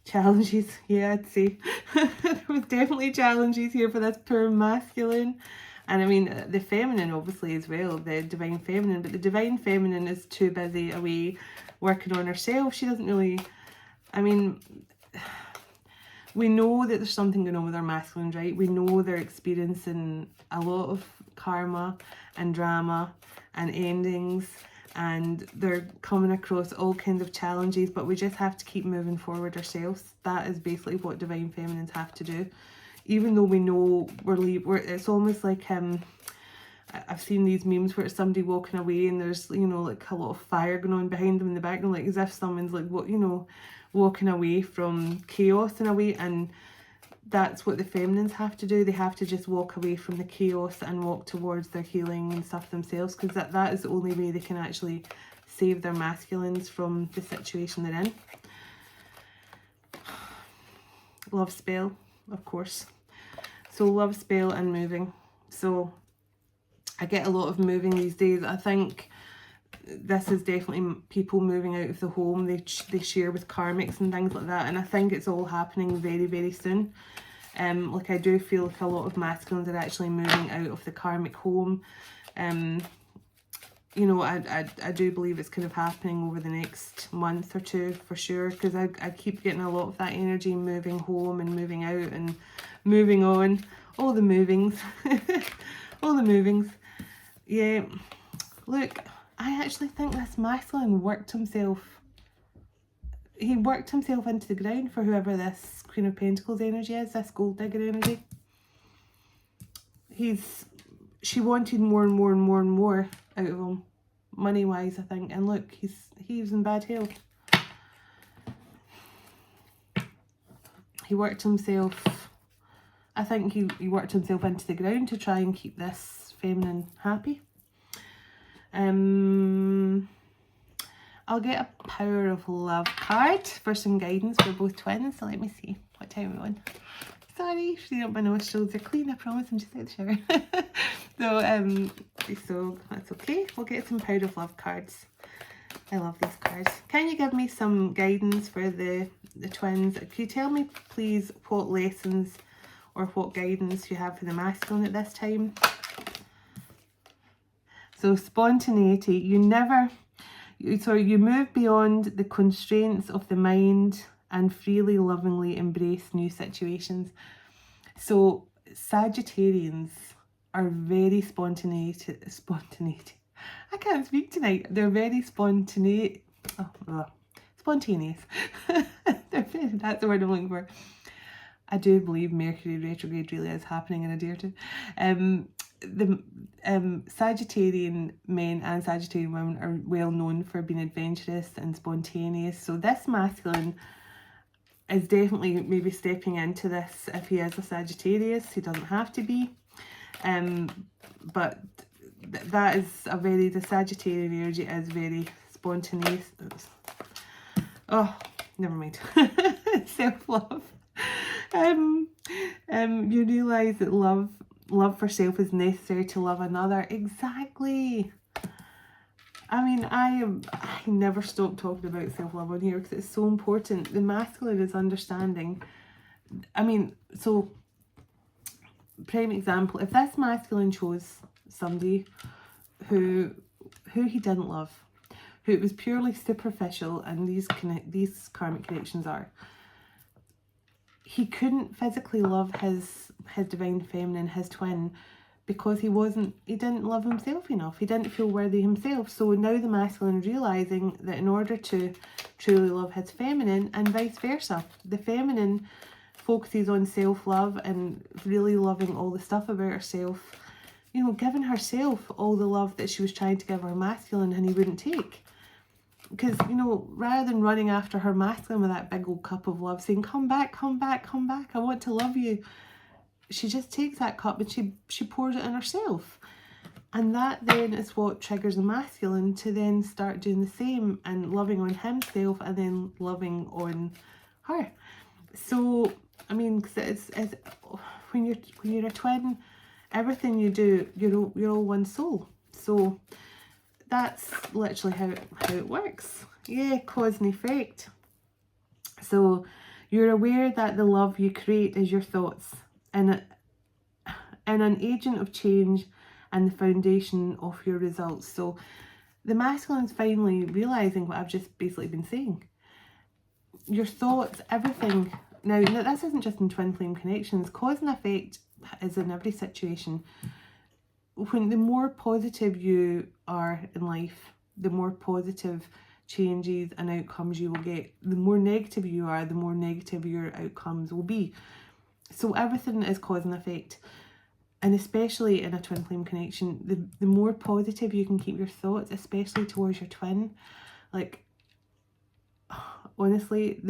Challenges, yeah, I'd say there was definitely challenges here for this poor masculine. And I mean, the feminine obviously as well, the divine feminine, but the divine feminine is too busy away working on herself. She doesn't really, I mean, we know that there's something going on with our masculines, right? We know they're experiencing a lot of karma and drama and endings, and they're coming across all kinds of challenges, but we just have to keep moving forward ourselves. That is basically what divine feminines have to do. Even though we know it's almost like I've seen these memes where it's somebody walking away and there's, you know, like a lot of fire going on behind them in the background, like as if someone's like, what, you know, walking away from chaos in a way. And that's what the feminines have to do. They have to just walk away from the chaos and walk towards their healing and stuff themselves, because that is the only way they can actually save their masculines from the situation they're in. Love spell, of course. So love spell and moving. So I get a lot of moving these days. I think this is definitely people moving out of the home they share with karmics and things like that, and I think it's all happening very, very soon. Like I do feel like a lot of masculines are actually moving out of the karmic home. You know, I do believe it's kind of happening over the next month or two for sure, because I keep getting a lot of that energy, moving home and moving out and moving on. All the movings. All the movings. Yeah, look, I actually think this masculine worked himself. He worked himself into the ground for whoever this Queen of Pentacles energy is, this gold digger energy. She wanted more and more and more and more out of him, money wise, I think. And look, he's in bad health. He worked himself, I think he worked himself into the ground to try and keep this feminine happy. I'll get a Power of Love card for some guidance for both twins. So let me see what time we're on. Sorry, freeing up my nostrils. They're clean, I promise. I'm just out of the shower. So that's okay. We'll get some Power of Love cards. I love these cards. Can you give me some guidance for the twins? Can you tell me, please, what lessons or what guidance you have for the masculine at this time? So spontaneity. You move beyond the constraints of the mind and freely, lovingly embrace new situations. So Sagittarians are very spontaneous. I can't speak tonight. They're very spontaneous. Spontaneous. That's the word I'm looking for. I do believe Mercury retrograde really is happening in a day or two. The Sagittarian men and Sagittarian women are well known for being adventurous and spontaneous. So this masculine is definitely maybe stepping into this if he is a Sagittarius. He doesn't have to be. But that is the Sagittarian energy is very spontaneous. Oh, never mind. Self-love. You realise that love for self is necessary to love another. Exactly. I mean, I never stop talking about self-love on here because it's so important. The masculine is understanding. I mean, so prime example, if this masculine chose somebody who he didn't love, who it was purely superficial, and these karmic connections are, he couldn't physically love his divine feminine, his twin, because he didn't love himself enough. He didn't feel worthy himself. So now the masculine is realizing that in order to truly love his feminine, and vice versa, the feminine focuses on self-love and really loving all the stuff about herself, you know, giving herself all the love that she was trying to give her masculine and he wouldn't take. Because, you know, rather than running after her masculine with that big old cup of love, saying, come back, come back, come back, I want to love you, she just takes that cup and she pours it in herself. And that then is what triggers the masculine to then start doing the same and loving on himself and then loving on her. So, I mean, cause it's when you're a twin, everything you do, you're all one soul. So that's literally how it works. Yeah, cause and effect. So you're aware that the love you create is your thoughts and an agent of change and the foundation of your results. So the masculine's finally realizing what I've just basically been saying. Your thoughts, everything. Now this isn't just in twin flame connections. Cause and effect is in every situation. When the more positive you are in life, the more positive changes and outcomes you will get. The more negative you are, the more negative your outcomes will be. So everything is cause and effect. And especially in a twin flame connection, the more positive you can keep your thoughts, especially towards your twin, like, honestly,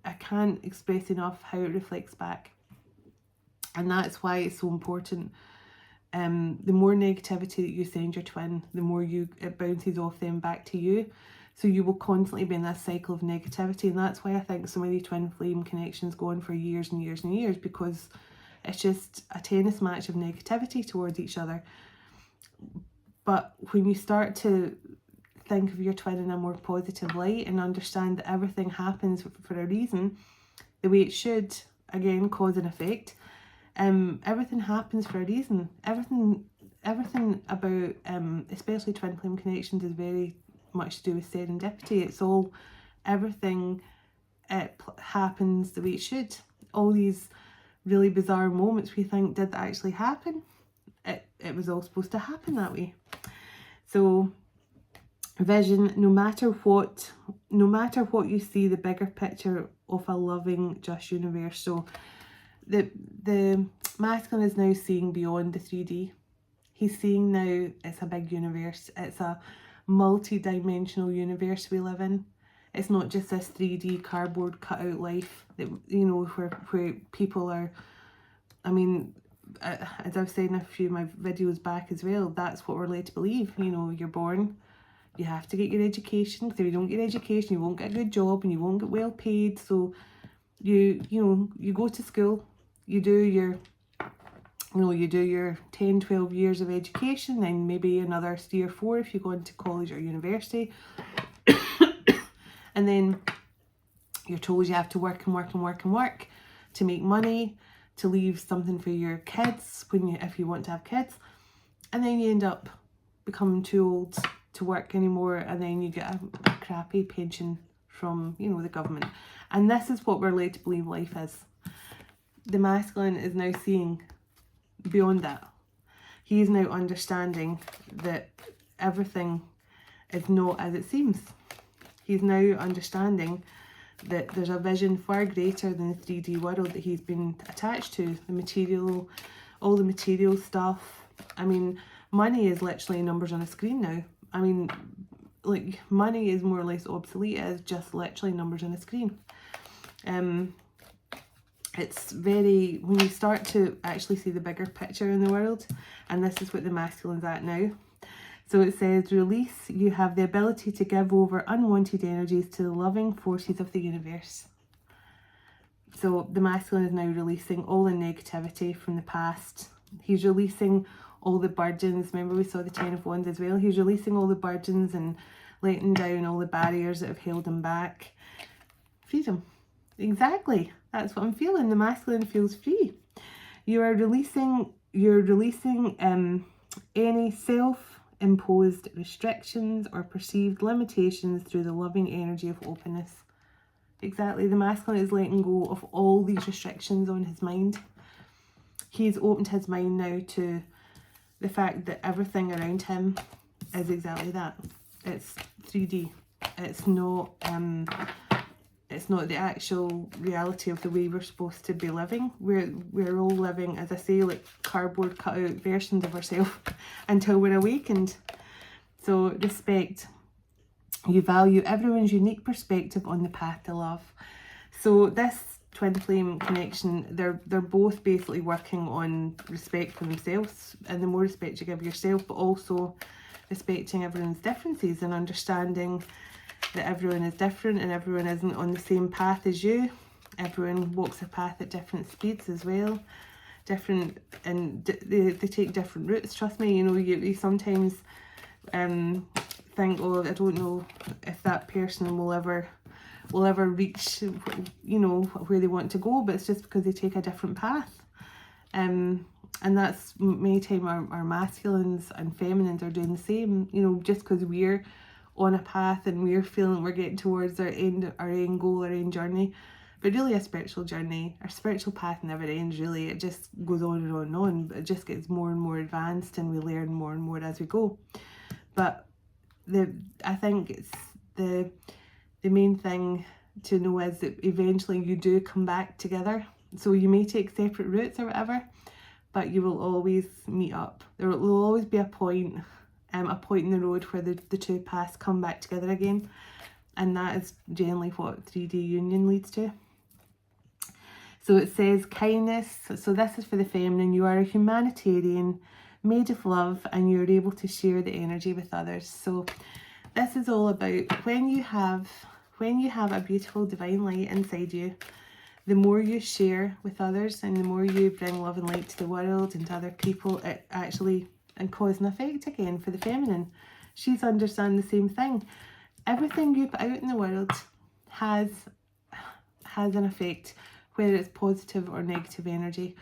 I can't express enough how it reflects back. And that's why it's so important. The more negativity that you send your twin, the more it bounces off them back to you. So you will constantly be in this cycle of negativity. And that's why I think so many twin flame connections go on for years and years and years, because it's just a tennis match of negativity towards each other. But when you start to think of your twin in a more positive light and understand that everything happens for a reason, the way it should, again, cause and effect, everything happens for a reason. Everything about, especially twin flame connections, is very much to do with serendipity. It's all, everything, it happens the way it should. All these really bizarre moments we think, did that actually happen? It was all supposed to happen that way. So vision, no matter what you see, the bigger picture of a loving, just universe. So the masculine is now seeing beyond the 3D. He's seeing now it's a big universe. It's a multi-dimensional universe we live in. It's not just this 3D cardboard cutout life that, you know, where people are, I mean, as I've said in a few of my videos back as well, that's what we're led to believe. You know, you're born, you have to get your education, because if you don't get education, you won't get a good job and you won't get well paid. So you go to school, you do your 10, 12 years of education, and maybe another 3 or 4 if you go into college or university. And then you're told you have to work and work and work and work to make money, to leave something for your kids if you want to have kids. And then you end up becoming too old to work anymore, and then you get a crappy pension from, you know, the government. And this is what we're led to believe life is. The masculine is now seeing beyond that. He is now understanding that everything is not as it seems. He's now understanding that there's a vision far greater than the 3D world that he's been attached to. The material, all the material stuff. I mean, money is literally numbers on a screen now. I mean, like, money is more or less obsolete. It is just literally numbers on a screen. It's very, when you start to actually see the bigger picture in the world, and this is what the masculine's at now. So it says, release, you have the ability to give over unwanted energies to the loving forces of the universe. So the masculine is now releasing all the negativity from the past. He's releasing all the burdens. Remember, we saw the 10 of Wands as well. He's releasing all the burdens and letting down all the barriers that have held him back. Freedom. Exactly. That's what I'm feeling. The masculine feels free. You're releasing any self-imposed restrictions or perceived limitations through the loving energy of openness. Exactly. The masculine is letting go of all these restrictions on his mind. He's opened his mind now to the fact that everything around him is exactly that. It's 3D. It's not It's not the actual reality of the way we're supposed to be living. We're all living, as I say, like cardboard cut out versions of ourselves until we're awakened. So respect. You value everyone's unique perspective on the path to love. So this twin flame connection, they're both basically working on respect for themselves, and the more respect you give yourself, but also respecting everyone's differences and understanding that everyone is different and everyone isn't on the same path as you. Everyone walks a path at different speeds as well. Different, and they take different routes. Trust me, you know, you sometimes think, oh, I don't know if that person will ever reach, you know, where they want to go, but it's just because they take a different path. And that's many times our masculines and feminines are doing the same. You know, just because we're on a path and we're feeling we're getting towards our end goal, our end journey, but really a spiritual journey, our spiritual path never ends really. It just goes on and on and on, but it just gets more and more advanced, and we learn more and more as we go. But I think it's the main thing to know is that eventually you do come back together. So you may take separate routes or whatever, but you will always meet up. There will always be a point in the road where the two paths come back together again, and that is generally what 3D union leads to. So it says kindness. So this is for the feminine. You are a humanitarian, made of love, and you're able to share the energy with others. So this is all about when you have a beautiful divine light inside you, the more you share with others and the more you bring love and light to the world and to other people, it actually, and cause and effect again for the feminine. She's understanding the same thing. Everything you put out in the world has an effect, whether it's positive or negative energy.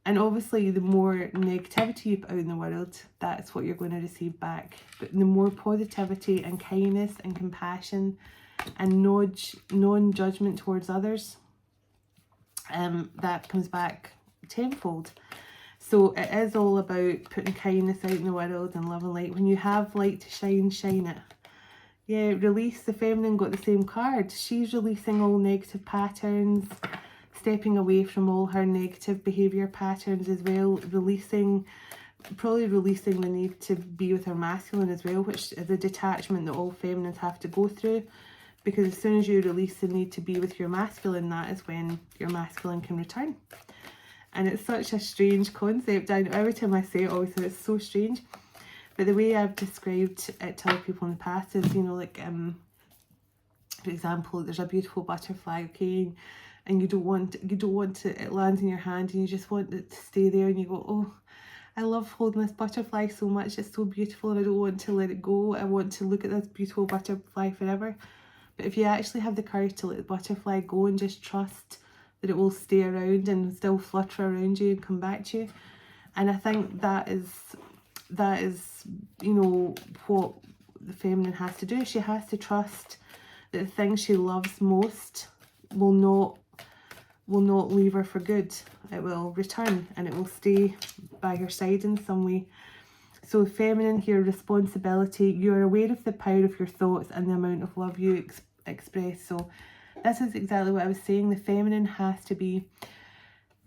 And obviously the more negativity you put out in the world, that's what you're going to receive back. But the more positivity and kindness and compassion and non-judgment towards others, that comes back tenfold. So it is all about putting kindness out in the world and love and light. When you have light to shine, shine it. Yeah, release. The feminine got the same card. She's releasing all negative patterns, stepping away from all her negative behaviour patterns as well, probably releasing the need to be with her masculine as well, which is a detachment that all feminines have to go through, because as soon as you release the need to be with your masculine, that is when your masculine can return. And it's such a strange concept. I know every time I say it, I always say it's so strange, but the way I've described it to other people in the past is, you know, like for example, there's a beautiful butterfly, okay, and you don't want to, it lands in your hand and you just want it to stay there, and you go, oh, I love holding this butterfly so much, it's so beautiful and I don't want to let it go, I want to look at this beautiful butterfly forever. But if you actually have the courage to let the butterfly go and just trust that it will stay around and still flutter around you and come back to you, and I think that is, you know, what the feminine has to do. She has to trust that the thing she loves most will not leave her for good. It will return and it will stay by her side in some way. So feminine here, responsibility. You are aware of the power of your thoughts and the amount of love you express. So this is exactly what I was saying. The feminine has to be,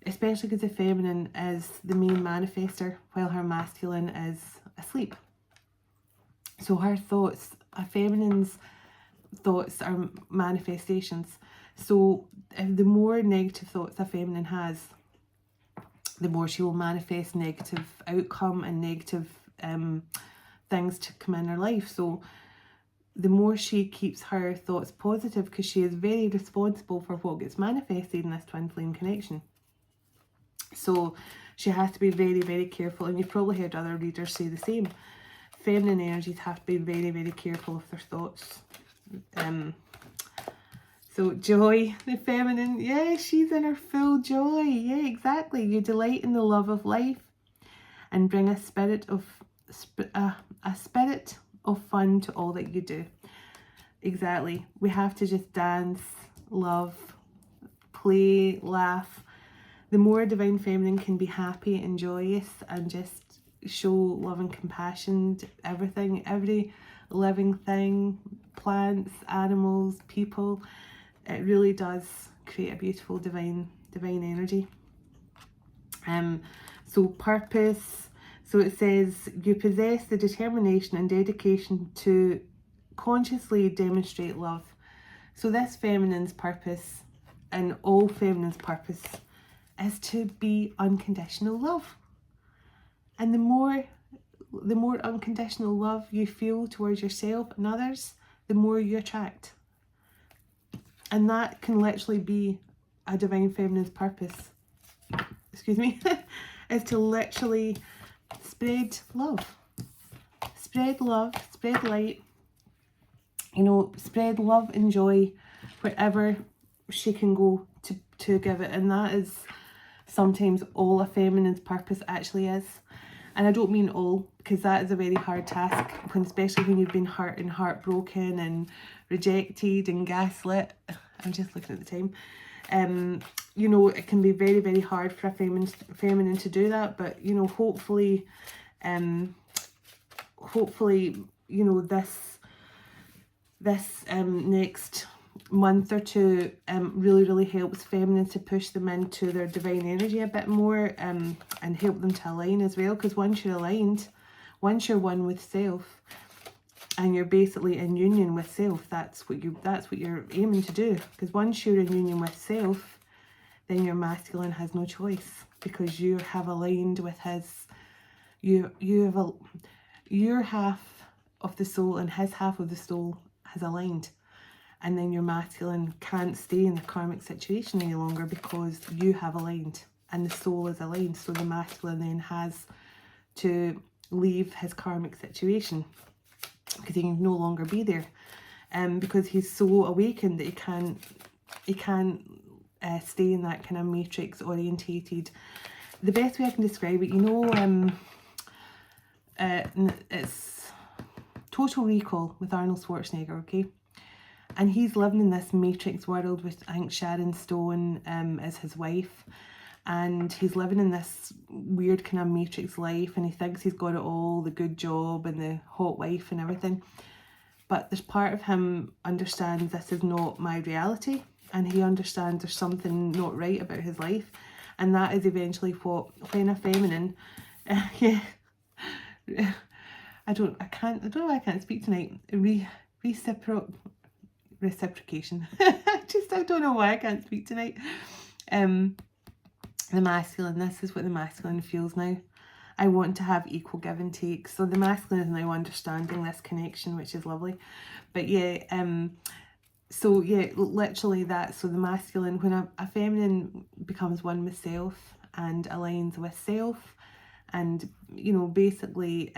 especially because the feminine is the main manifester while her masculine is asleep. So her thoughts, a feminine's thoughts are manifestations. So if the more negative thoughts a feminine has, the more she will manifest negative outcome and negative things to come in her life. So the more she keeps her thoughts positive, because she is very responsible for what gets manifested in this twin flame connection. So she has to be very, very careful, and you've probably heard other readers say the same. Feminine energies have to be very, very careful of their thoughts. So joy, the feminine, yeah, she's in her full joy. Yeah, exactly. You delight in the love of life and bring a spirit of fun to all that you do. Exactly. We have to just dance, love, play, laugh. The more divine feminine can be happy and joyous and just show love and compassion to everything, every living thing, plants, animals, people. it really does create a beautiful divine energy. So purpose, so it says you possess the determination and dedication to consciously demonstrate love. So this feminine's purpose, and all feminine's purpose, is to be unconditional love. And the more unconditional love you feel towards yourself and others, the more you attract. And that can literally be a divine feminine's purpose. Excuse me. Is to literally spread love. Spread love, spread light. You know, spread love and joy wherever she can go to give it. And that is sometimes all a feminine's purpose actually is. And I don't mean all, because that is a very hard task, especially when you've been hurt and heartbroken and rejected and gaslit. I'm just looking at the time. You know, it can be very, very hard for a feminine to do that. But, you know, hopefully, you know, this next month or two really helps feminines to push them into their divine energy a bit more, and help them to align as well. Because once you're aligned, once you're one with self, and you're basically in union with self, that's what you're aiming to do. Because once you're in union with self, then your masculine has no choice, because you have aligned with his. Your half of the soul and his half of the soul has aligned. And then your masculine can't stay in the karmic situation any longer, because you have aligned and the soul is aligned. So the masculine then has to leave his karmic situation, because he can no longer be there, because he's so awakened that he can't stay in that kind of matrix orientated. The best way I can describe it, you know, it's Total Recall with Arnold Schwarzenegger, okay? And he's living in this matrix world with, I think, Sharon Stone as his wife. And he's living in this weird kind of matrix life, and he thinks he's got it all, the good job and the hot wife and everything. But there's part of him understands this is not my reality, and he understands there's something not right about his life. And that is eventually when a feminine, yeah, I don't know why I can't speak tonight. Reciprocation. I don't know why I can't speak tonight. The masculine, this is what the masculine feels now. I want to have equal give and take. So the masculine is now understanding this connection, which is lovely. But yeah, so yeah, literally that. So the masculine, when a feminine becomes one with self and aligns with self, and you know, basically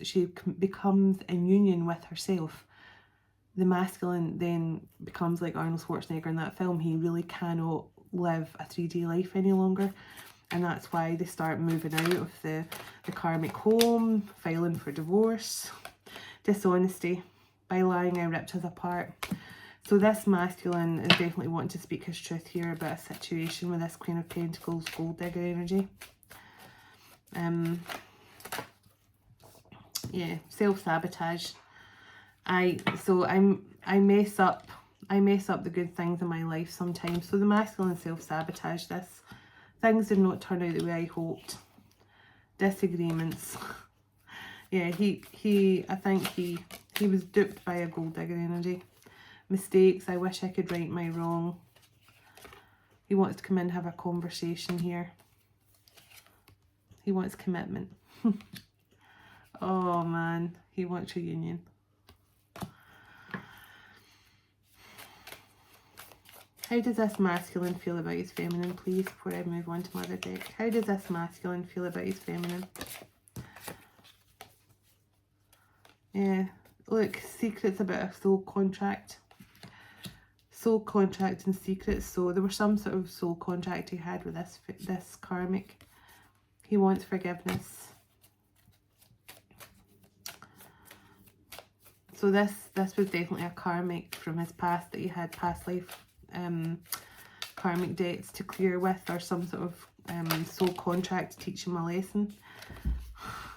she becomes in union with herself, the masculine then becomes like Arnold Schwarzenegger in that film. He really cannot live a 3D life any longer, and that's why they start moving out of the karmic home, filing for divorce, dishonesty. By lying, I ripped us apart. So this masculine is definitely wanting to speak his truth here about a situation with this Queen of Pentacles, gold digger energy. Yeah, self-sabotage. I mess up the good things in my life sometimes. So the masculine self-sabotage this. Things did not turn out the way I hoped. Disagreements. Yeah, I think he was duped by a gold digger energy. Mistakes. I wish I could right my wrong. He wants to come in and have a conversation here. He wants commitment. Oh man, he wants reunion. How does this masculine feel about his feminine, please, before I move on to my other deck? How does this masculine feel about his feminine? Yeah, look, secrets about a soul contract. Soul contract and secrets. So there was some sort of soul contract he had with this karmic. He wants forgiveness. So this was definitely a karmic from his past, that he had past life karmic debts to clear with, or some sort of soul contract to teach him a lesson.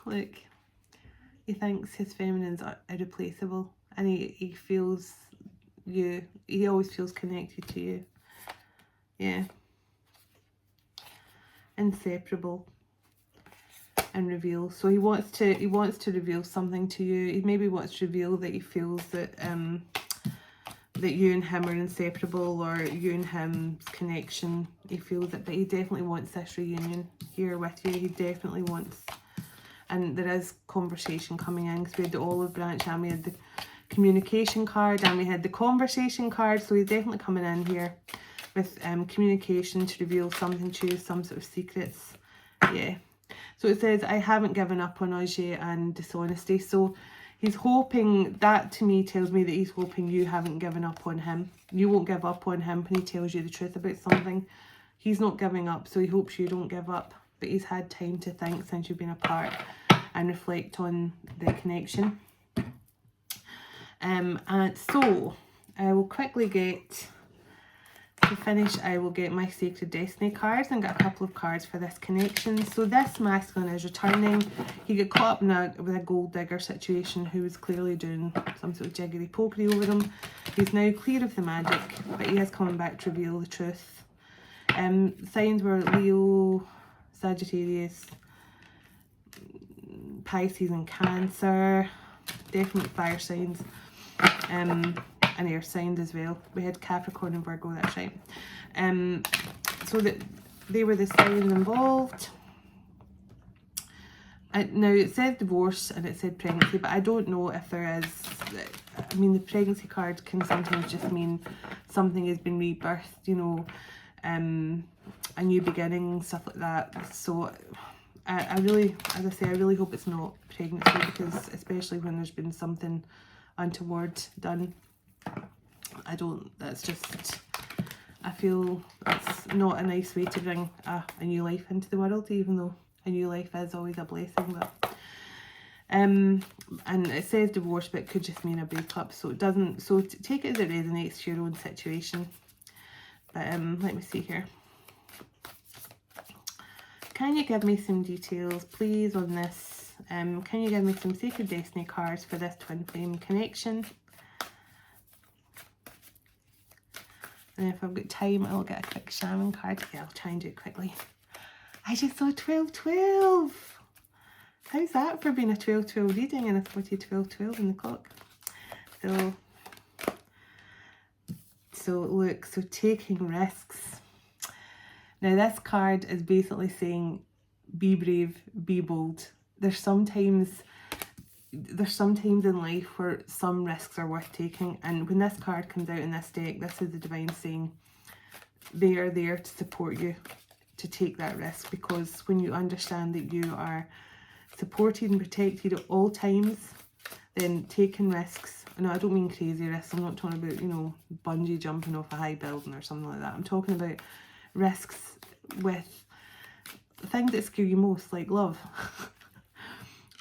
Look, he thinks his feminine's irreplaceable, and he feels you. He always feels connected to you. Yeah. Inseparable. And reveal. So he wants to reveal something to you. He maybe wants to reveal that he feels that that you and him are inseparable, or you and him's connection. He feels it, but he definitely wants this reunion here with you. He definitely wants, and there is conversation coming in, because we had the olive branch and we had the communication card and we had the conversation card. So he's definitely coming in here with communication to reveal something to you, some sort of secrets. Yeah. So it says, I haven't given up on us yet, and dishonesty. So he's hoping, that to me tells me that he's hoping you haven't given up on him. You won't give up on him when he tells you the truth about something. He's not giving up, so he hopes you don't give up. But he's had time to think since you've been apart and reflect on the connection. And so I will quickly get... To finish, I will get my Sacred Destiny cards and get a couple of cards for this connection. So this masculine is returning. He got caught up with a gold digger situation who was clearly doing some sort of jiggery pokery over him. He's now clear of the magic, but he is coming back to reveal the truth. Signs were Leo, Sagittarius, Pisces and Cancer. Definitely fire signs. And air signs as well. We had Capricorn and Virgo, that's right. So that they were the signs involved. Now it said divorce and it said pregnancy, but I don't know if there is. I mean, the pregnancy card can sometimes just mean something has been rebirthed, you know, a new beginning, stuff like that. So I really, as I say, I really hope it's not pregnancy, because especially when there's been something untoward done. That's just, I feel it's not a nice way to bring a new life into the world, even though a new life is always a blessing. But and it says divorce, but it could just mean a breakup, so it doesn't, so take it as it resonates to your own situation. But let me see here. Can you give me some details, please, on this? Can you give me some Sacred Destiny cards for this twin flame connection? And if I've got time, I'll get a quick shaman card. Yeah, I'll try and do it quickly. I just saw 12-12. How's that for being a 12-12 reading and a 40-12-12 in the clock? So look, so taking risks. Now this card is basically saying, be brave, be bold. There's sometimes in life where some risks are worth taking, and when this card comes out in this deck, this is the divine saying they are there to support you to take that risk, because when you understand that you are supported and protected at all times, then taking risks, no, I don't mean crazy risks, I'm not talking about, you know, bungee jumping off a high building or something like that. I'm talking about risks with things that scare you most, like love.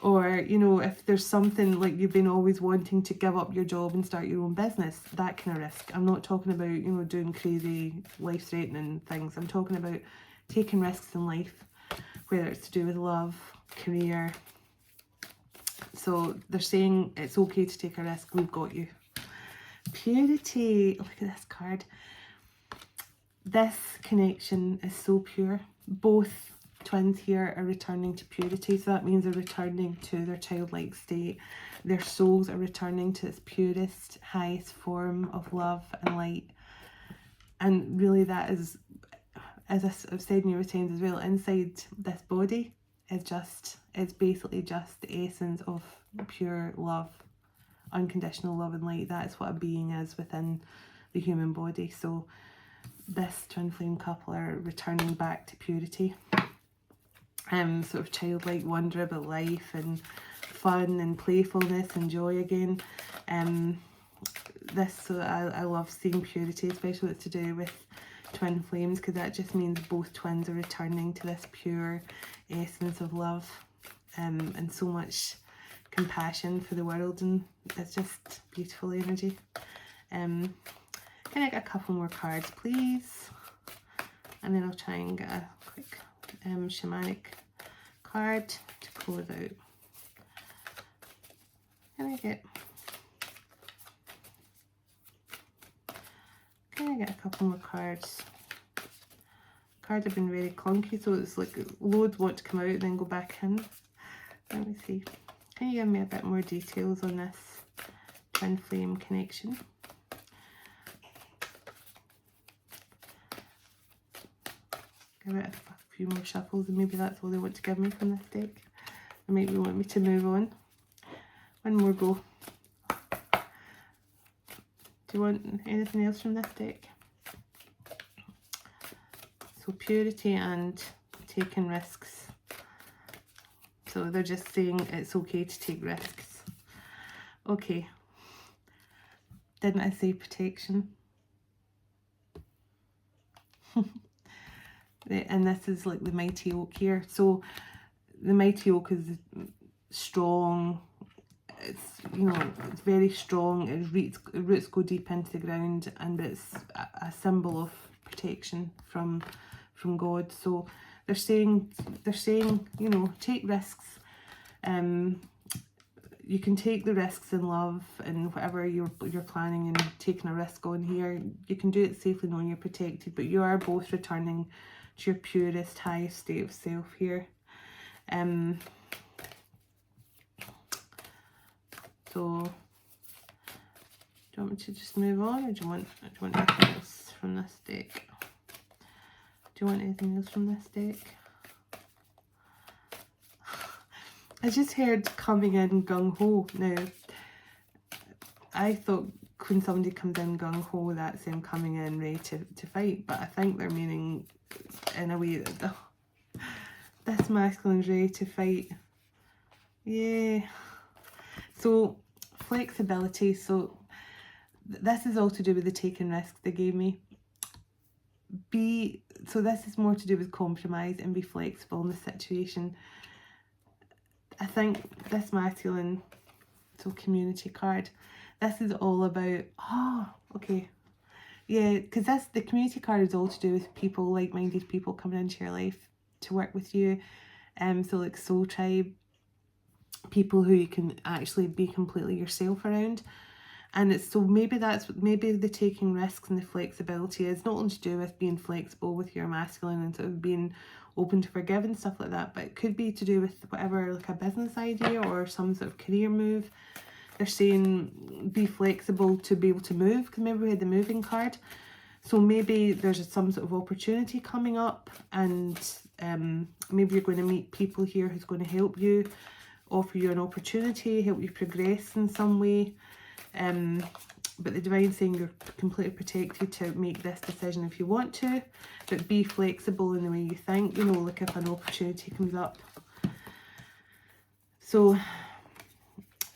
Or, you know, if there's something like you've been always wanting to give up your job and start your own business, that kind of risk. I'm not talking about, you know, doing crazy life-threatening things. I'm talking about taking risks in life, whether it's to do with love, career. So they're saying it's okay to take a risk. We've got you. Purity. Look at this card. This connection is so pure. Both twins here are returning to purity, so that means they're returning to their childlike state. Their souls are returning to its purest, highest form of love and light. And really that is, as I've said numerous times as well, inside this body is just, it's basically just the essence of pure love, unconditional love and light. That's what a being is within the human body. So this twin flame couple are returning back to purity. Sort of childlike wonder about life and fun and playfulness and joy again. So I love seeing purity, especially it's to do with twin flames, because that just means both twins are returning to this pure essence of love, and so much compassion for the world, and it's just beautiful energy. Can I get a couple more cards, please? And then I'll try and get a quick shamanic card to close out. Can I get I get a couple more cards. Cards have been very clunky, so it's like loads want to come out and then go back in. Let me see. Can you give me a bit more details on this twin flame connection? Give it a few more shuffles and maybe that's all they want to give me from this deck. Or maybe want me to move on. One more go. Do you want anything else from this deck? So purity and taking risks. So they're just saying it's okay to take risks. Okay. Didn't I say protection? And this is like the mighty oak here. So the mighty oak is strong. It's, you know, it's very strong. Its roots go deep into the ground, and it's a symbol of protection from God. So they're saying, you know, take risks. You can take the risks in love and whatever you're planning and taking a risk on here. You can do it safely knowing you're protected, but you are both returning to your purest, highest state of self here. So do you want me to just move on, or do you want anything else from this deck? Do you want anything else from this deck? I just heard coming in gung-ho. Now, I thought when somebody comes in gung-ho, that's them coming in ready to fight. But I think they're meaning in a way that this masculine's ready to fight. Yeah. So, flexibility. So, this is all to do with the taking risks they gave me. So this is more to do with compromise and be flexible in the situation. I think this masculine, so community card, this is all about, okay. Yeah, because the community card is all to do with people, like-minded people coming into your life to work with you. So like soul tribe, people who you can actually be completely yourself around. And it's so maybe the taking risks and the flexibility is not only to do with being flexible with your masculine and sort of being open to forgive and stuff like that, but it could be to do with whatever, like a business idea or some sort of career move. They're saying be flexible to be able to move, because remember we had the moving card. So maybe there's some sort of opportunity coming up, and maybe you're going to meet people here who's going to help you, offer you an opportunity, help you progress in some way. But the divine's saying you're completely protected to make this decision if you want to, but be flexible in the way you think, you know, like if an opportunity comes up. So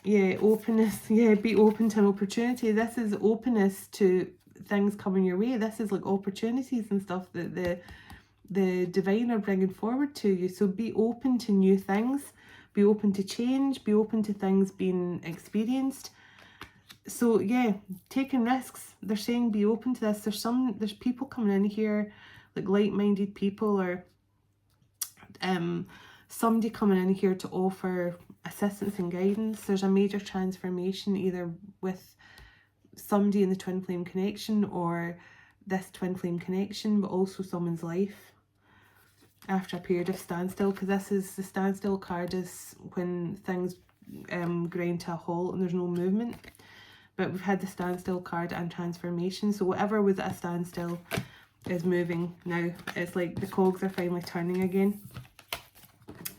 yeah, openness, yeah, be open to an opportunity. This is openness to things coming your way. This is like opportunities and stuff that the divine are bringing forward to you. So be open to new things, be open to change, be open to things being experienced. So yeah, taking risks. They're saying be open to this. There's people coming in here, like like-minded people, or somebody coming in here to offer assistance and guidance. There's a major transformation either with somebody in the twin flame connection or this twin flame connection, but also someone's life after a period of standstill, because this is the standstill card, is when things grind to a halt and there's no movement. But we've had the standstill card and transformation. So whatever was at a standstill is moving now. It's like the cogs are finally turning again.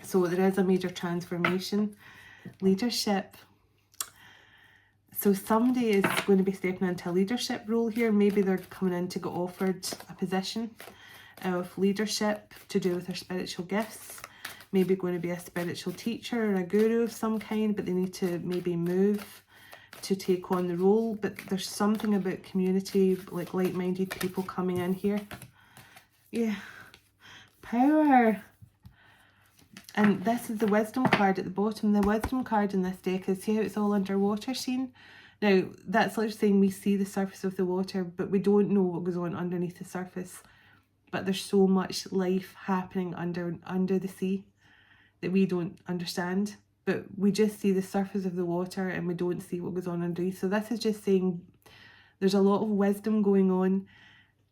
So there is a major transformation. Leadership. So somebody is going to be stepping into a leadership role here. Maybe they're coming in to get offered a position of leadership to do with their spiritual gifts. Maybe going to be a spiritual teacher or a guru of some kind, but they need to maybe move to take on the role. But there's something about community, like like-minded people coming in here. Yeah. Power. And this is the wisdom card at the bottom. The wisdom card in this deck is, see how it's all underwater scene? Now, that's like saying we see the surface of the water, but we don't know what goes on underneath the surface. But there's so much life happening under the sea that we don't understand. But we just see the surface of the water and we don't see what goes on underneath. So this is just saying there's a lot of wisdom going on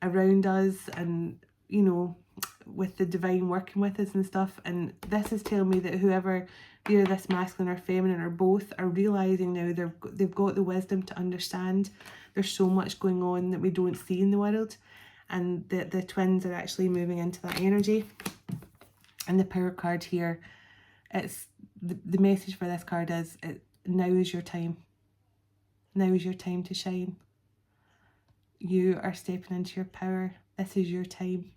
around us, and you know, with the divine working with us and stuff. And this is telling me that whoever, either this masculine or feminine or both, are realizing now they've got the wisdom to understand there's so much going on that we don't see in the world, and that the twins are actually moving into that energy. And the power card here, it's the message for this card is, now is your time. Now is your time to shine. You are stepping into your power. This is your time.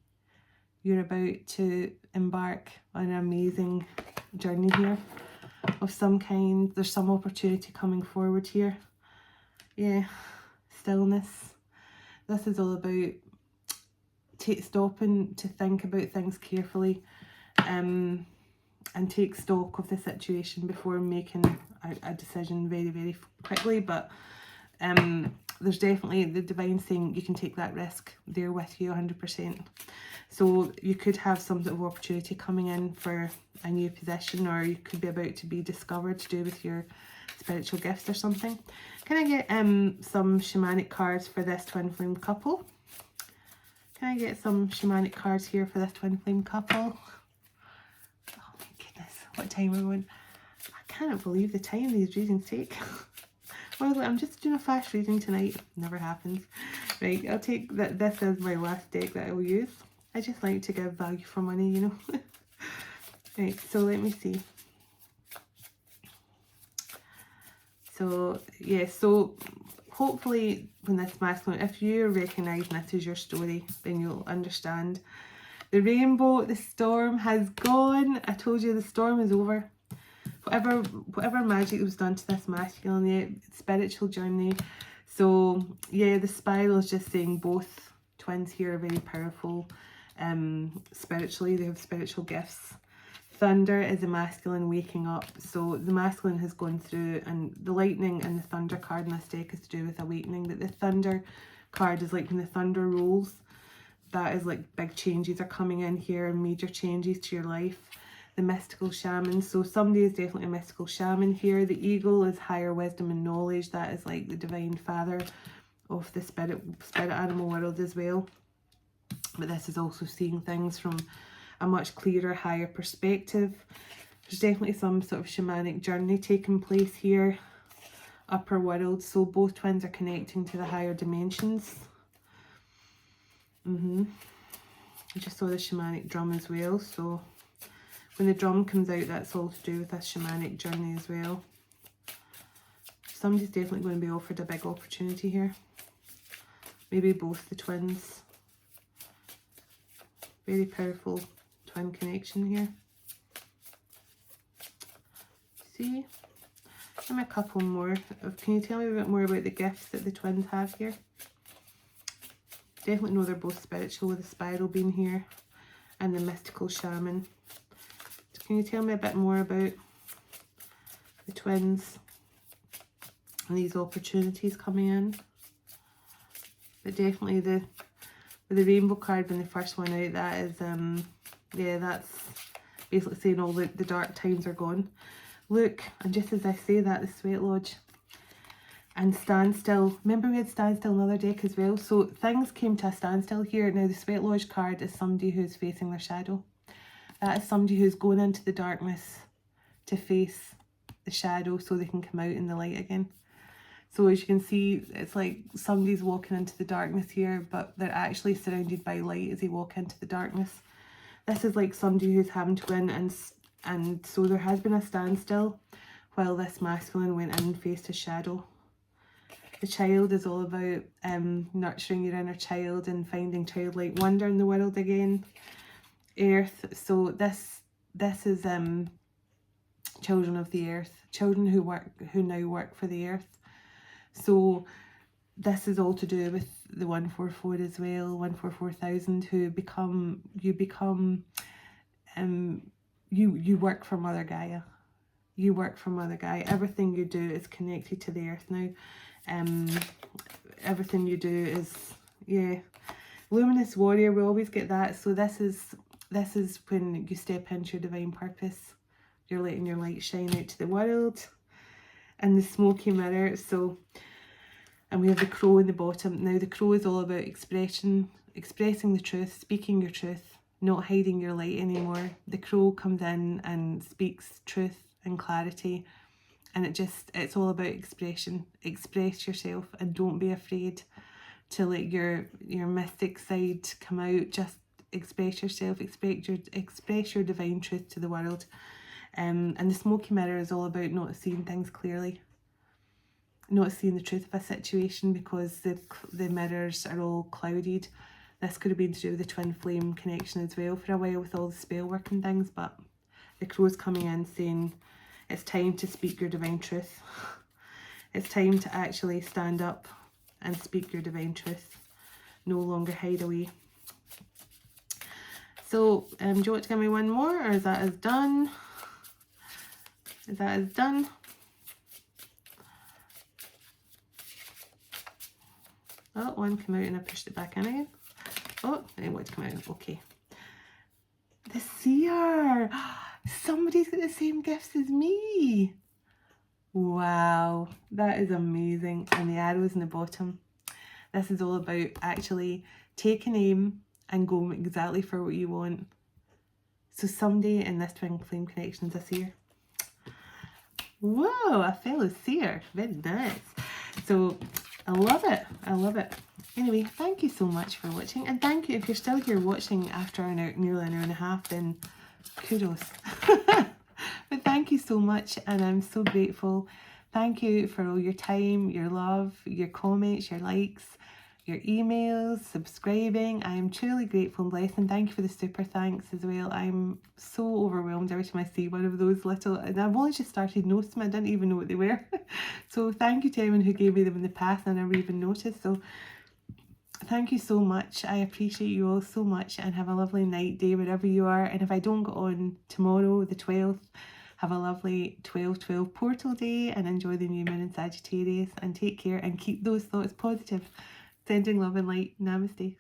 You're about to embark on an amazing journey here of some kind. There's some opportunity coming forward here. Yeah, stillness. This is all about stopping to think about things carefully, and take stock of the situation before making a decision very, very quickly. But there's definitely the divine saying you can take that risk. They're with you 100%. So you could have some sort of opportunity coming in for a new position, or you could be about to be discovered to do with your spiritual gifts or something. Can I get some shamanic cards for this twin flame couple? Can I get some shamanic cards here for this twin flame couple? Oh my goodness, what time are we on? I cannot believe the time these readings take. Well, I'm just doing a fast reading tonight. Never happens. Right, I'll take that. This is my last deck that I will use. I just like to give value for money, you know. Right, so let me see. So, yeah, so hopefully when this masculine, if you're recognising this is your story, then you'll understand. The rainbow, the storm has gone. I told you the storm is over. Whatever magic was done to this masculine, yeah, spiritual journey. So yeah, the spiral is just saying both twins here are very powerful spiritually. They have spiritual gifts. Thunder is a masculine waking up. So the masculine has gone through, and the lightning and the thunder card in this deck is to do with awakening. But the thunder card is like when the thunder rolls, that is like big changes are coming in here, and major changes to your life. The mystical shaman, so somebody is definitely a mystical shaman here. The eagle is higher wisdom and knowledge. That is like the divine father of the spirit animal world as well. But this is also seeing things from a much clearer, higher perspective. There's definitely some sort of shamanic journey taking place here. Upper world, so both twins are connecting to the higher dimensions. I just saw the shamanic drum as well, so when the drum comes out, that's all to do with this shamanic journey as well. Somebody's definitely going to be offered a big opportunity here. Maybe both the twins. Very powerful twin connection here. See? Give me a couple more. Can you tell me a bit more about the gifts that the twins have here? Definitely know they're both spiritual, with the spiral being here and the mystical shaman. Can you tell me a bit more about the twins and these opportunities coming in? But definitely with the rainbow card being the first one out, that is, yeah, that's basically saying all the dark times are gone. Look, and just as I say that, the sweat lodge and standstill. Remember we had standstill in another deck as well? So things came to a standstill here. Now the sweat lodge card is somebody who's facing their shadow. That is somebody who's going into the darkness to face the shadow so they can come out in the light again. So as you can see, it's like somebody's walking into the darkness here, but they're actually surrounded by light as they walk into the darkness. This is like somebody who's having to go in, and so there has been a standstill while this masculine went in and faced his shadow. The child is all about nurturing your inner child and finding childlike wonder in the world again. Earth, so this is children of the earth, children who now work for the earth. So this is all to do with the 144 as well, 144,000, who you work for Mother Gaia. You work for Mother Gaia. Everything you do is connected to the earth now. Everything you do is, yeah, luminous warrior, we always get that. So this is when you step into your divine purpose. You're letting your light shine out to the world. And the smoky mirror. So And we have the crow in the bottom. Now the crow is all about expressing the truth, speaking your truth, not hiding your light anymore. The crow comes in and speaks truth and clarity, and it's all about expression. Express yourself and don't be afraid to let your mystic side come out. Just express yourself, express your divine truth to the world. And the smoky mirror is all about not seeing things clearly, not seeing the truth of a situation because the mirrors are all clouded. This could have been to do with the twin flame connection as well for a while with all the spell work and things, but the crow's coming in saying it's time to speak your divine truth. It's time to actually stand up and speak your divine truth. No longer hide away. So, do you want to give me one more, or is that as done? Is that as done? Oh, one came out and I pushed it back in again. Oh, I didn't want it to come out. Okay. The seer. Somebody's got the same gifts as me. Wow, that is amazing. And the arrows in the bottom. This is all about actually taking aim and going exactly for what you want. So someday in this twin flame connection is a seer. Whoa, a fellow seer. Very nice. So I love it. I love it. Anyway, thank you so much for watching. And thank you if you're still here watching after nearly an hour and a half, then kudos. But thank you so much, and I'm so grateful. Thank you for all your time, your love, your comments, your likes, your emails, subscribing. I am truly grateful and blessed, and thank you for the super thanks as well. I'm so overwhelmed every time I see one of those little, and I've only just started noticing them. I didn't even know what they were. So thank you to anyone who gave me them in the past and I never even noticed. So thank you so much. I appreciate you all so much, and have a lovely night, day, wherever you are. And if I don't go on tomorrow, the 12th, have a lovely 12/12 portal day and enjoy the new moon in Sagittarius, and take care and keep those thoughts positive. Sending love and light. Namaste.